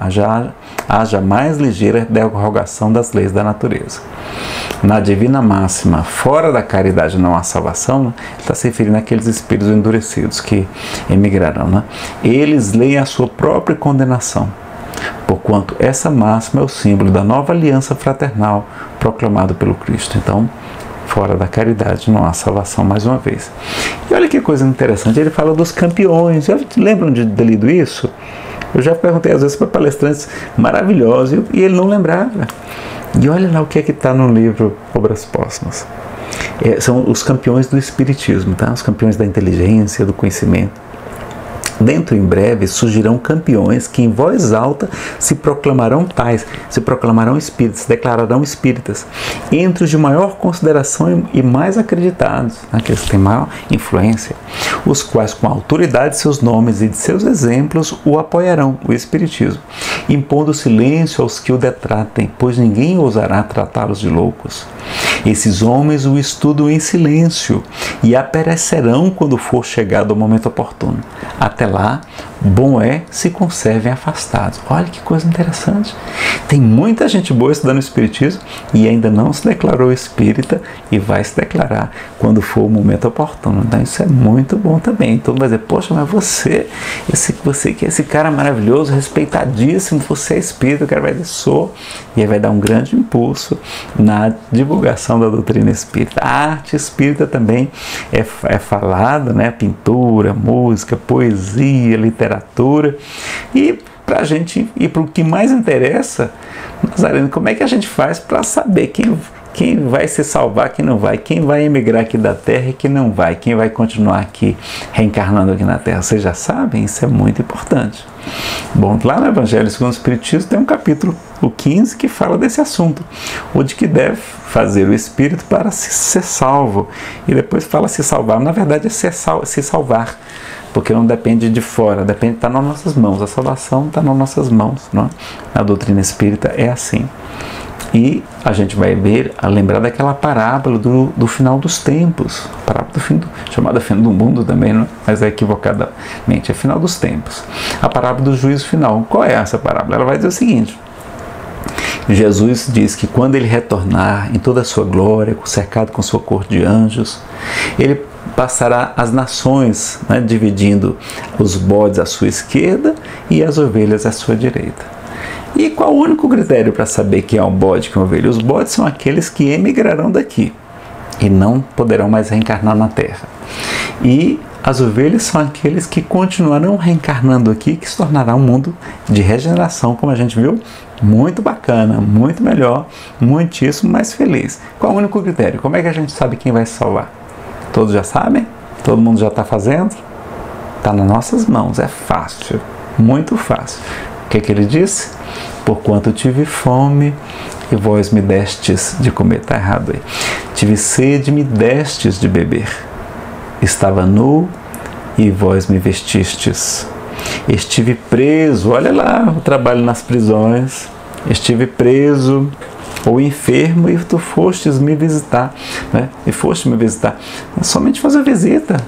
haja mais ligeira derrogação das leis da natureza. Na divina máxima, fora da caridade não há salvação, né? Ele está se referindo àqueles espíritos endurecidos que emigrarão, né? Eles leem a sua própria condenação, porquanto essa máxima é o símbolo da nova aliança fraternal proclamado pelo Cristo. Então, fora da caridade não há salvação, mais uma vez. E olha que coisa interessante, ele fala dos campeões. Já lembram de ter lido isso? Eu já perguntei às vezes para palestrantes maravilhosos e ele não lembrava. E olha lá o que é que está no livro Obras Póstumas. São os campeões do espiritismo, tá? Os campeões da inteligência, do conhecimento. Dentro em breve surgirão campeões que em voz alta se proclamarão tais, se proclamarão espíritas, se declararão espíritas, entre os de maior consideração e mais acreditados, aqueles que têm maior influência, os quais com a autoridade de seus nomes e de seus exemplos o apoiarão, o espiritismo, impondo silêncio aos que o detratem, pois ninguém ousará tratá-los de loucos. Esses homens o estudam em silêncio e aparecerão quando for chegado o momento oportuno. Até lá, bom é se conservem afastados. Olha que coisa interessante. Tem muita gente boa estudando espiritismo e ainda não se declarou espírita, e vai se declarar quando for o momento oportuno. Então isso é muito bom também. Então vai dizer, poxa, mas você que é esse cara maravilhoso, respeitadíssimo, você é espírita, o cara vai dizer, sou, e aí vai dar um grande impulso na divulgação da doutrina espírita. A arte espírita também é falada, né? Pintura, música, poesia, literatura. E para a gente ir para o que mais interessa, Nazareno, como é que a gente faz para saber quem vai se salvar, quem não vai, quem vai emigrar aqui da Terra e quem não vai, quem vai continuar aqui reencarnando aqui na Terra? Vocês já sabem? Isso é muito importante. Bom, lá no Evangelho segundo o Espiritismo tem um capítulo, o 15, que fala desse assunto, o de que deve fazer o espírito para ser salvo, e depois fala se salvar. Na verdade é se salvar, porque não depende de fora, está nas nossas mãos. A salvação está nas nossas mãos, não é? A doutrina espírita é assim. E a gente vai lembrar daquela parábola do final dos tempos, a parábola chamada fim do mundo também, não é? Mas é equivocadamente, é final dos tempos. A parábola do juízo final. Qual é essa parábola? Ela vai dizer o seguinte: Jesus diz que quando ele retornar em toda a sua glória, cercado com sua corte de anjos, ele passará as nações, né, dividindo os bodes à sua esquerda e as ovelhas à sua direita. E qual o único critério para saber quem é um bode e quem é uma ovelha? Os bodes são aqueles que emigrarão daqui e não poderão mais reencarnar na Terra. E as ovelhas são aqueles que continuarão reencarnando aqui, que se tornará um mundo de regeneração, como a gente viu, muito bacana, muito melhor, muitíssimo mais feliz. Qual o único critério? Como é que a gente sabe quem vai se salvar? Todos já sabem? Todo mundo já está fazendo? Está nas nossas mãos, é fácil, muito fácil. O que ele disse? Porquanto tive fome e vós me destes de comer. Está errado aí. Tive sede e me destes de beber. Estava nu e vós me vestistes. Estive preso, olha lá o trabalho nas prisões. Estive preso ou enfermo e tu fostes me visitar, né? E foste me visitar. Não é somente fazer visita,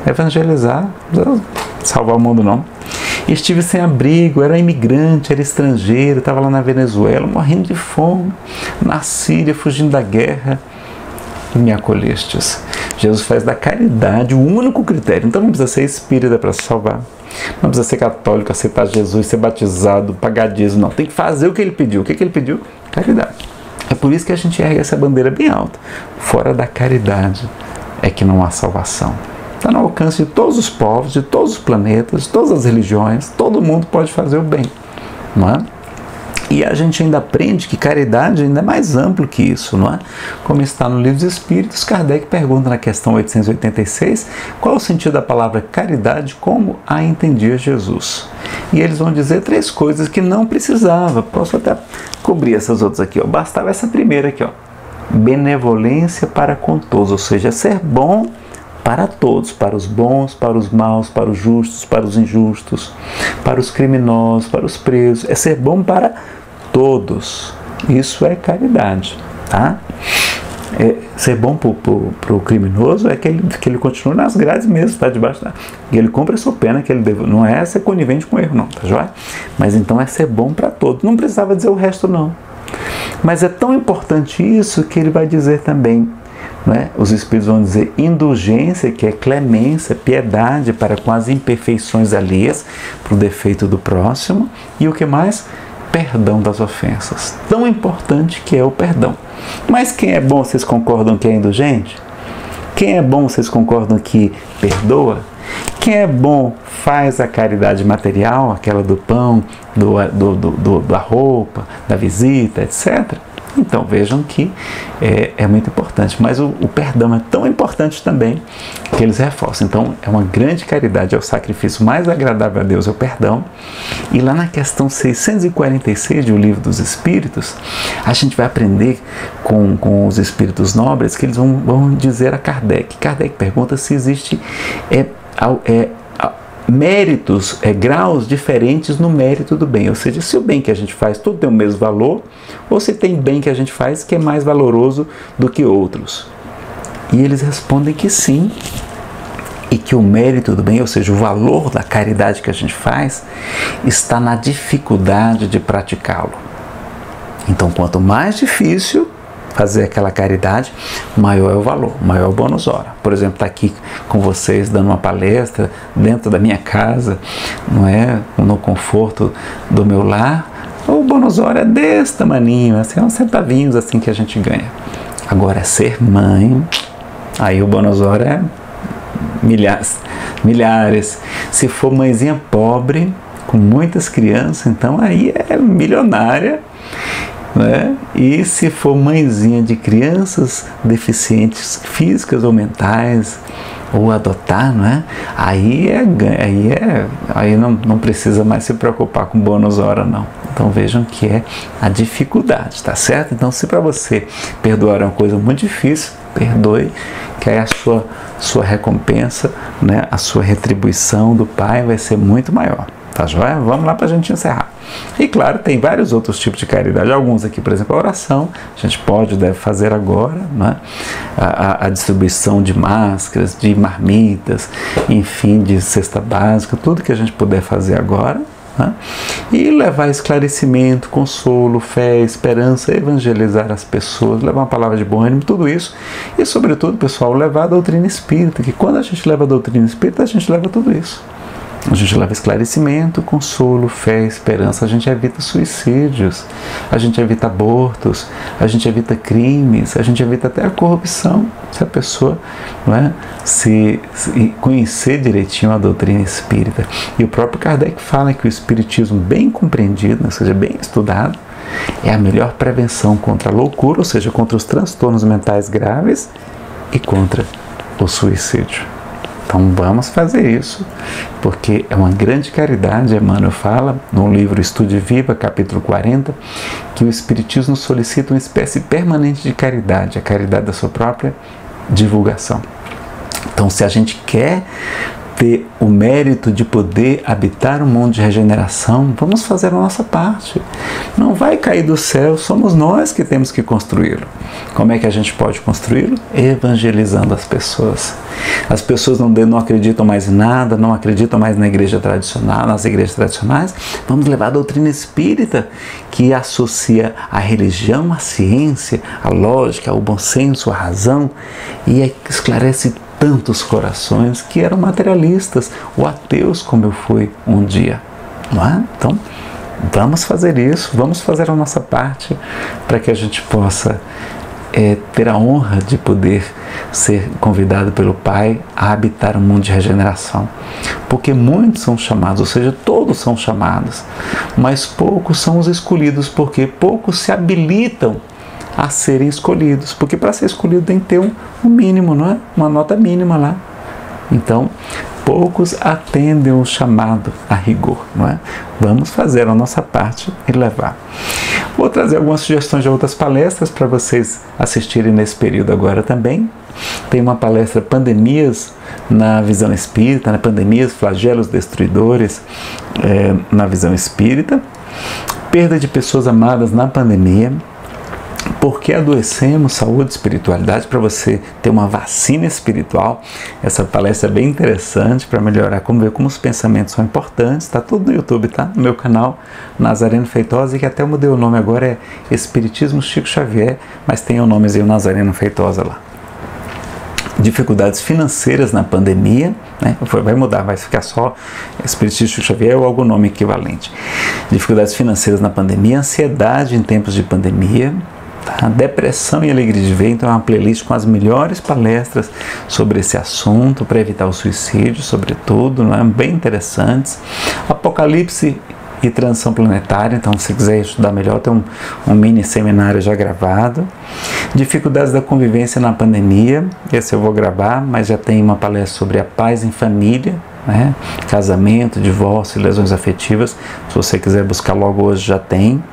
evangelizar, não salvar o mundo não. Estive sem abrigo, era imigrante, era estrangeiro, estava lá na Venezuela, morrendo de fome, na Síria, fugindo da guerra, e me acolhestes. Jesus faz da caridade o único critério. Então não precisa ser espírita para se salvar, não precisa ser católico, aceitar Jesus, ser batizado, pagar dízimo, não. Tem que fazer o que ele pediu. O que ele pediu? Caridade. É por isso que a gente ergue essa bandeira bem alta. Fora da caridade é que não há salvação. Está no alcance de todos os povos, de todos os planetas, de todas as religiões. Todo mundo pode fazer o bem, não é? E a gente ainda aprende que caridade ainda é mais amplo que isso, não é? Como está no Livro dos Espíritos, Kardec pergunta na questão 886 qual o sentido da palavra caridade, como a entendia Jesus. E eles vão dizer 3 coisas que não precisava. Posso até cobrir essas outras aqui, ó. Bastava essa primeira aqui, ó. Benevolência para com todos, ou seja, ser bom para todos, para os bons, para os maus, para os justos, para os injustos, para os criminosos, para os presos. É ser bom para todos. Isso é caridade, tá? Ser bom para o criminoso é que ele continue nas grades mesmo, está debaixo da... E ele cumpre a sua pena, que ele deve, não é ser conivente com o erro, não, tá joia? Mas então é ser bom para todos. Não precisava dizer o resto, não. Mas é tão importante isso que ele vai dizer também, né? Os Espíritos vão dizer indulgência, que é clemência, piedade para com as imperfeições alheias, para o defeito do próximo. E o que mais? Perdão das ofensas. Tão importante que é o perdão. Mas quem é bom, vocês concordam que é indulgente? Quem é bom, vocês concordam que perdoa? Quem é bom faz a caridade material, aquela do pão, da roupa, da visita, etc. Então vejam que é muito importante. Mas o perdão é tão importante também que eles reforçam. Então é uma grande caridade, é o sacrifício mais agradável a Deus, é o perdão. E lá na questão 646 do Livro dos Espíritos, a gente vai aprender com os espíritos nobres que eles vão dizer a Kardec. Kardec pergunta se existe méritos, graus diferentes no mérito do bem, ou seja, se o bem que a gente faz tudo tem o mesmo valor, ou se tem bem que a gente faz que é mais valoroso do que outros. E eles respondem que sim, e que o mérito do bem, ou seja, o valor da caridade que a gente faz, está na dificuldade de praticá-lo. Então, quanto mais difícil fazer aquela caridade, maior é o valor, maior é o bônus hora. Por exemplo, estar aqui com vocês dando uma palestra dentro da minha casa, não é? No conforto do meu lar, o bônus hora é desse tamaninho, assim, uns centavinhos assim que a gente ganha. Agora, ser mãe, aí o bônus hora é milhares. Se for mãezinha pobre, com muitas crianças, então aí é milionária. Né? E se for mãezinha de crianças deficientes físicas ou mentais, ou adotar, não é? Aí não precisa mais se preocupar com bônus hora, não. Então vejam que é a dificuldade, tá certo? Então, se para você perdoar é uma coisa muito difícil, perdoe, que aí a sua recompensa, né, a sua retribuição do Pai vai ser muito maior. Tá joia? Vamos lá para a gente encerrar. E claro, tem vários outros tipos de caridade. Alguns aqui, por exemplo, a oração. A gente deve fazer agora, né? A distribuição de máscaras, de marmitas, enfim, de cesta básica, tudo que a gente puder fazer agora. Né? E levar esclarecimento, consolo, fé, esperança, evangelizar as pessoas, levar uma palavra de bom ânimo, tudo isso. E sobretudo, pessoal, levar a doutrina espírita, que quando a gente leva a doutrina espírita, a gente leva tudo isso. A gente leva esclarecimento, consolo, fé, esperança, a gente evita suicídios, a gente evita abortos, a gente evita crimes, a gente evita até a corrupção, se a pessoa, não é, se conhecer direitinho a doutrina espírita. E o próprio Kardec fala que o espiritismo bem compreendido, ou seja, bem estudado, é a melhor prevenção contra a loucura, ou seja, contra os transtornos mentais graves e contra o suicídio. Então vamos fazer isso, porque é uma grande caridade. Emmanuel fala no livro Estude Viva, capítulo 40, que o Espiritismo solicita uma espécie permanente de caridade, a caridade da sua própria divulgação. Então, se a gente quer ter o mérito de poder habitar um mundo de regeneração, vamos fazer a nossa parte. Não vai cair do céu, somos nós que temos que construí-lo. Como é que a gente pode construí-lo? Evangelizando as pessoas. As pessoas não acreditam mais em nada, não acreditam mais na igreja tradicional, nas igrejas tradicionais. Vamos levar a doutrina espírita, que associa a religião, a ciência, a lógica, o bom senso, a razão, e esclarece tantos corações que eram materialistas ou ateus, como eu fui um dia. Não é? Então, vamos fazer isso, vamos fazer a nossa parte para que a gente possa ter a honra de poder ser convidado pelo Pai a habitar um mundo de regeneração. Porque muitos são chamados, ou seja, todos são chamados, mas poucos são os escolhidos, porque poucos se habilitam a serem escolhidos, porque para ser escolhido tem que ter um mínimo, não é? Uma nota mínima lá. Então, poucos atendem o chamado a rigor, não é? Vamos fazer a nossa parte e levar. Vou trazer algumas sugestões de outras palestras para vocês assistirem nesse período agora também. Tem uma palestra Pandemias na Visão Espírita, né? Pandemias, Flagelos Destruidores na Visão Espírita. Perda de pessoas amadas na pandemia. Por que adoecemos? Saúde, espiritualidade, para você ter uma vacina espiritual. Essa palestra é bem interessante para melhorar, ver como os pensamentos são importantes. Está tudo no YouTube, tá? No meu canal, Nazareno Feitosa, que até eu mudei o nome agora, é Espiritismo Chico Xavier, mas tem o nomezinho Nazareno Feitosa lá. Dificuldades financeiras na pandemia, né? Vai mudar, vai ficar só Espiritismo Chico Xavier ou algum nome equivalente. Dificuldades financeiras na pandemia, ansiedade em tempos de pandemia, tá? Depressão e alegria de ver. Então é uma playlist com as melhores palestras sobre esse assunto para evitar o suicídio, sobretudo, não é? Bem interessantes. Apocalipse e transição planetária, então se quiser estudar melhor, tem um mini seminário já gravado. Dificuldades da convivência na pandemia, esse eu vou gravar, mas já tem uma palestra sobre a paz em família, né? Casamento, divórcio, lesões afetivas. Se você quiser buscar logo hoje, já tem.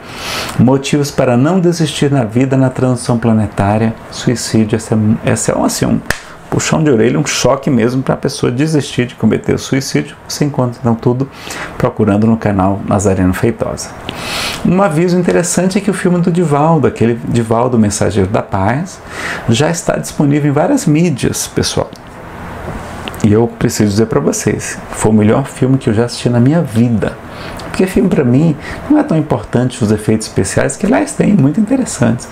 Motivos para não desistir na vida na transição planetária, suicídio. Essa é assim, um puxão de orelha, um choque mesmo para a pessoa desistir de cometer o suicídio. Você encontra então tudo procurando no canal Nazareno Feitosa. Um aviso interessante é que o filme do Divaldo, aquele Divaldo Mensageiro da Paz, já está disponível em várias mídias, pessoal. E eu preciso dizer para vocês, foi o melhor filme que eu já assisti na minha vida. Porque filme para mim não é tão importante os efeitos especiais, que lá têm muito interessantes.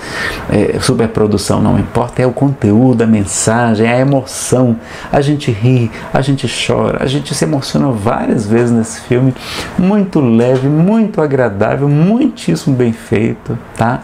Superprodução não importa, é o conteúdo, a mensagem, a emoção. A gente ri, a gente chora, a gente se emociona várias vezes nesse filme. Muito leve, muito agradável, muitíssimo bem feito, tá?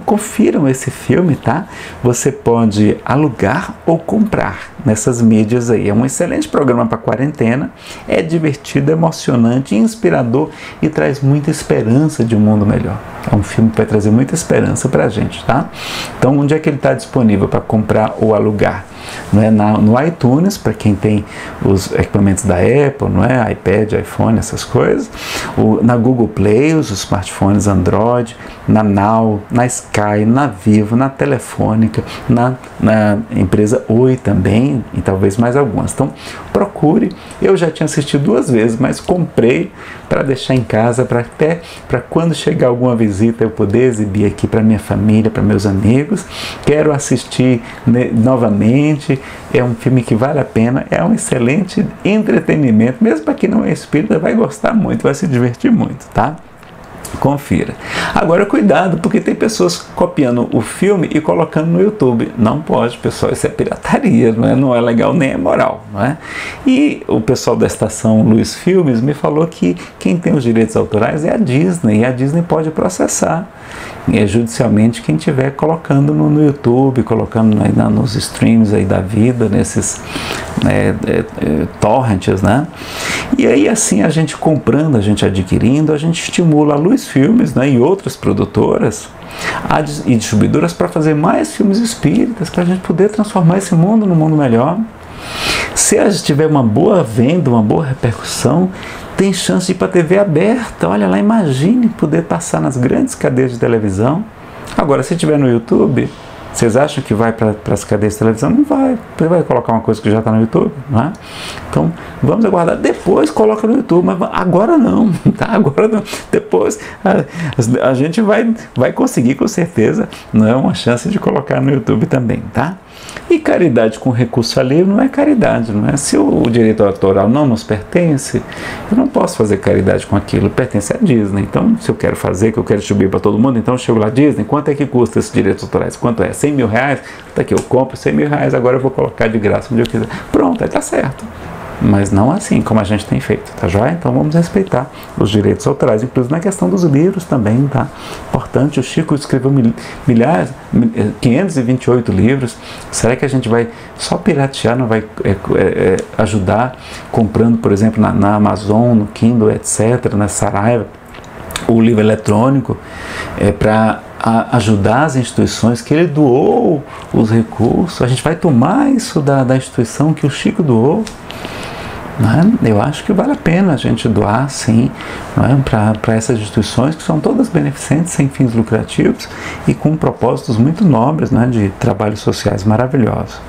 Confiram esse filme, tá? Você pode alugar ou comprar nessas mídias aí. É um excelente programa para quarentena, é divertido, emocionante, inspirador e traz muita esperança de um mundo melhor. É um filme que vai trazer muita esperança para a gente, tá? Então, onde é que ele está disponível para comprar ou alugar? Não é no iTunes, para quem tem os equipamentos da Apple, não é? iPad, iPhone, essas coisas. Na Google Play, os smartphones Android, na Now, na Sky, na Vivo, na Telefônica, na empresa Oi também, e talvez mais algumas. Então, procure. Eu já tinha assistido 2 vezes, mas comprei para deixar em casa, para quando chegar alguma visita eu poder exibir aqui para minha família, para meus amigos. Quero assistir novamente. É um filme que vale a pena, é um excelente entretenimento, mesmo para quem não é espírita, vai gostar muito, vai se divertir muito, tá? Confira. Agora cuidado, porque tem pessoas copiando o filme e colocando no YouTube. Não pode, pessoal, isso é pirataria, não é legal nem é moral, não é? E o pessoal da estação Luiz Filmes me falou que quem tem os direitos autorais é a Disney, e a Disney pode processar judicialmente quem estiver colocando no YouTube, colocando nos streams aí da vida, nesses torrents, né? E aí assim, a gente comprando, a gente adquirindo, a gente estimula a Luiz Filmes, né, e outras produtoras e distribuidoras para fazer mais filmes espíritas, para a gente poder transformar esse mundo num mundo melhor. Se a gente tiver uma boa venda, uma boa repercussão, tem chance de ir para a TV aberta. Olha lá, imagine poder passar nas grandes cadeias de televisão. Agora, se tiver no YouTube, vocês acham que vai para as cadeias de televisão? Não vai. Você vai colocar uma coisa que já está no YouTube, não é? Então, vamos aguardar. Depois coloca no YouTube, mas agora não, tá? Agora não. Depois a gente vai conseguir, com certeza, não é uma chance de colocar no YouTube também, tá? E caridade com recurso alheio não é caridade, não é? Se o direito autoral não nos pertence, eu não posso fazer caridade com aquilo, pertence à Disney. Então, se eu quero fazer, que eu quero distribuir para todo mundo, então eu chego lá, Disney, quanto é que custa esses direitos autorais? Quanto é? 100 mil reais? Tá aqui, eu compro 100 mil reais, agora eu vou colocar de graça onde eu quiser. Pronto, aí tá certo. Mas não assim como a gente tem feito, tá joia? Então vamos respeitar os direitos autorais, inclusive na questão dos livros também, tá? Importante. importante. O Chico escreveu 528 livros. Será que a gente vai só piratear, não vai ajudar comprando, por exemplo, na Amazon, no Kindle, etc., na Saraiva, o livro eletrônico, para ajudar as instituições que ele doou os recursos? A gente vai tomar isso da instituição que o Chico doou? Eu acho que vale a pena a gente doar, sim, para essas instituições que são todas beneficentes, sem fins lucrativos e com propósitos muito nobres, de trabalhos sociais maravilhosos.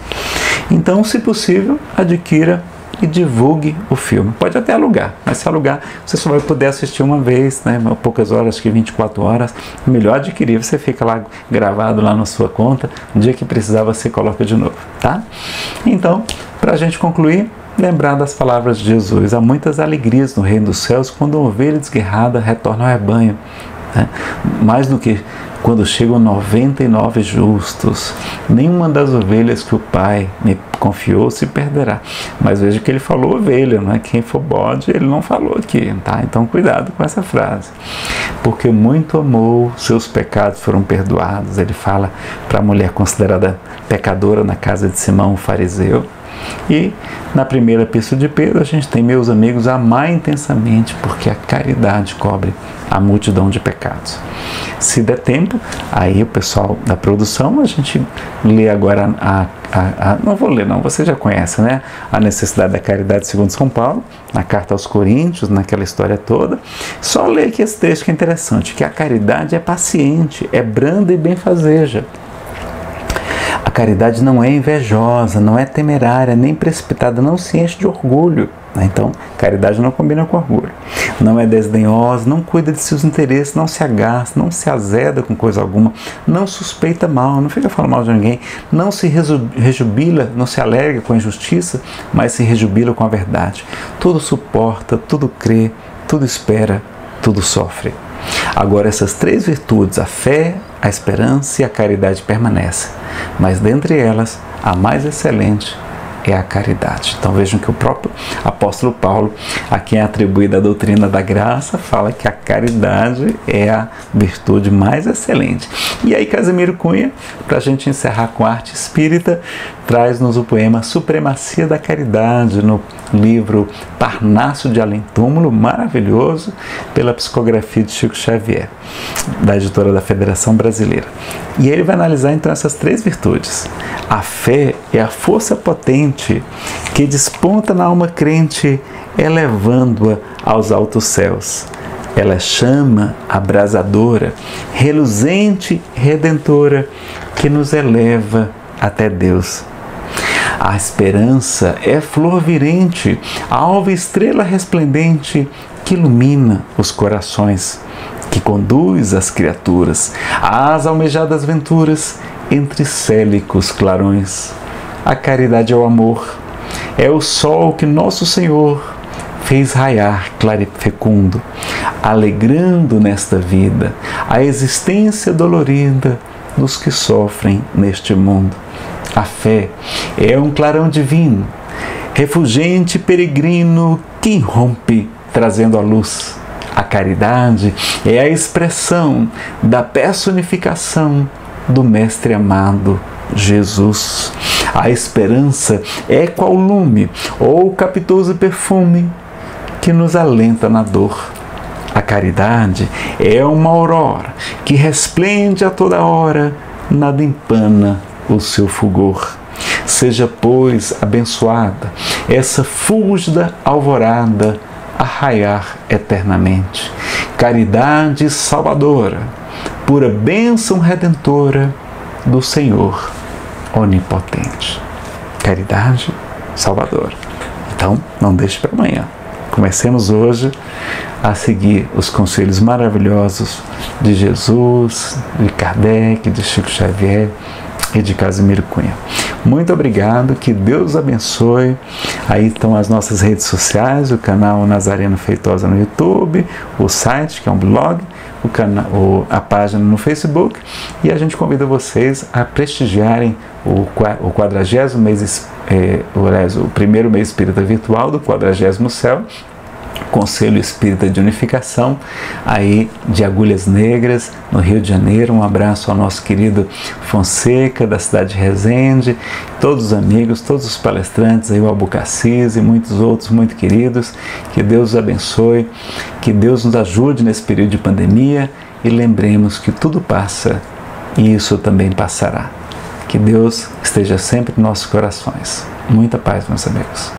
Então, se possível, adquira e divulgue o filme. Pode até alugar, mas se alugar, você só vai poder assistir uma vez, poucas horas, acho que 24 horas. Melhor adquirir, você fica lá gravado lá na sua conta, no dia que precisar você coloca de novo, tá? Então, para a gente concluir, lembrar das palavras de Jesus: há muitas alegrias no reino dos céus quando uma ovelha desguerrada retorna ao rebanho, mais do que quando chegam 99 justos. Nenhuma das ovelhas que o Pai me confiou se perderá. Mas veja que ele falou ovelha, quem for bode, ele não falou aqui, tá? Então cuidado com essa frase. Porque muito amou, seus pecados foram perdoados. Ele fala para a mulher considerada pecadora na casa de Simão, o fariseu. E na primeira epístola de Pedro a gente tem: meus amigos, amai intensamente, porque a caridade cobre a multidão de pecados. Se der tempo, aí o pessoal da produção, a gente lê agora não vou ler não, você já conhece, a necessidade da caridade segundo São Paulo, na carta aos Coríntios, naquela história toda. Só ler aqui esse texto que é interessante, que a caridade é paciente, é branda e benfazeja. A caridade não é invejosa, não é temerária, nem precipitada, não se enche de orgulho. Então, caridade não combina com orgulho. Não é desdenhosa, não cuida de seus interesses, não se agasta, não se azeda com coisa alguma, não suspeita mal, não fica falando mal de ninguém, não se rejubila, não se alegra com a injustiça, mas se rejubila com a verdade. Tudo suporta, tudo crê, tudo espera, tudo sofre. Agora, essas três virtudes, a fé, a esperança e a caridade, permanecem, mas dentre elas, a mais excelente é a caridade. Então vejam que o próprio apóstolo Paulo, a quem é atribuída a doutrina da graça, fala que a caridade é a virtude mais excelente. E aí Casimiro Cunha, para a gente encerrar com a arte espírita, traz-nos o poema Supremacia da Caridade, no livro Parnaso de Além Túmulo, maravilhoso, pela psicografia de Chico Xavier, da editora da Federação Brasileira. E ele vai analisar então essas três virtudes. A fé é a força potente que desponta na alma crente, elevando-a aos altos céus. Ela é chama abrasadora, reluzente, redentora, que nos eleva até Deus. A esperança é flor virente, alva estrela resplendente, que ilumina os corações, que conduz as criaturas às almejadas venturas entre célicos clarões. A caridade é o amor, é o sol que nosso Senhor fez raiar claro e fecundo, alegrando nesta vida a existência dolorida dos que sofrem neste mundo. A fé é um clarão divino, refulgente peregrino que irrompe trazendo a luz. A caridade é a expressão da personificação do Mestre amado Jesus. A esperança é qual lume ou capitoso perfume que nos alenta na dor. A caridade é uma aurora que resplende a toda hora, nada empana o seu fulgor. Seja, pois, abençoada essa fúlgida alvorada a raiar eternamente. Caridade salvadora, pura bênção redentora do Senhor onipotente. Caridade salvadora. Então, não deixe para amanhã. Comecemos hoje a seguir os conselhos maravilhosos de Jesus, de Kardec, de Chico Xavier e de Casimiro Cunha. Muito obrigado, que Deus abençoe. Aí estão as nossas redes sociais, o canal Nazareno Feitosa no YouTube, o site, que é um blog, a página no Facebook, e a gente convida vocês a prestigiarem o 40º mês, o primeiro mês espírita virtual do 40º céu, Conselho Espírita de Unificação, aí de Agulhas Negras, no Rio de Janeiro. Um abraço ao nosso querido Fonseca, da cidade de Resende, todos os amigos, todos os palestrantes, aí o Albucacis e muitos outros muito queridos. Que Deus os abençoe, que Deus nos ajude nesse período de pandemia e lembremos que tudo passa e isso também passará. Que Deus esteja sempre em nossos corações. Muita paz, meus amigos.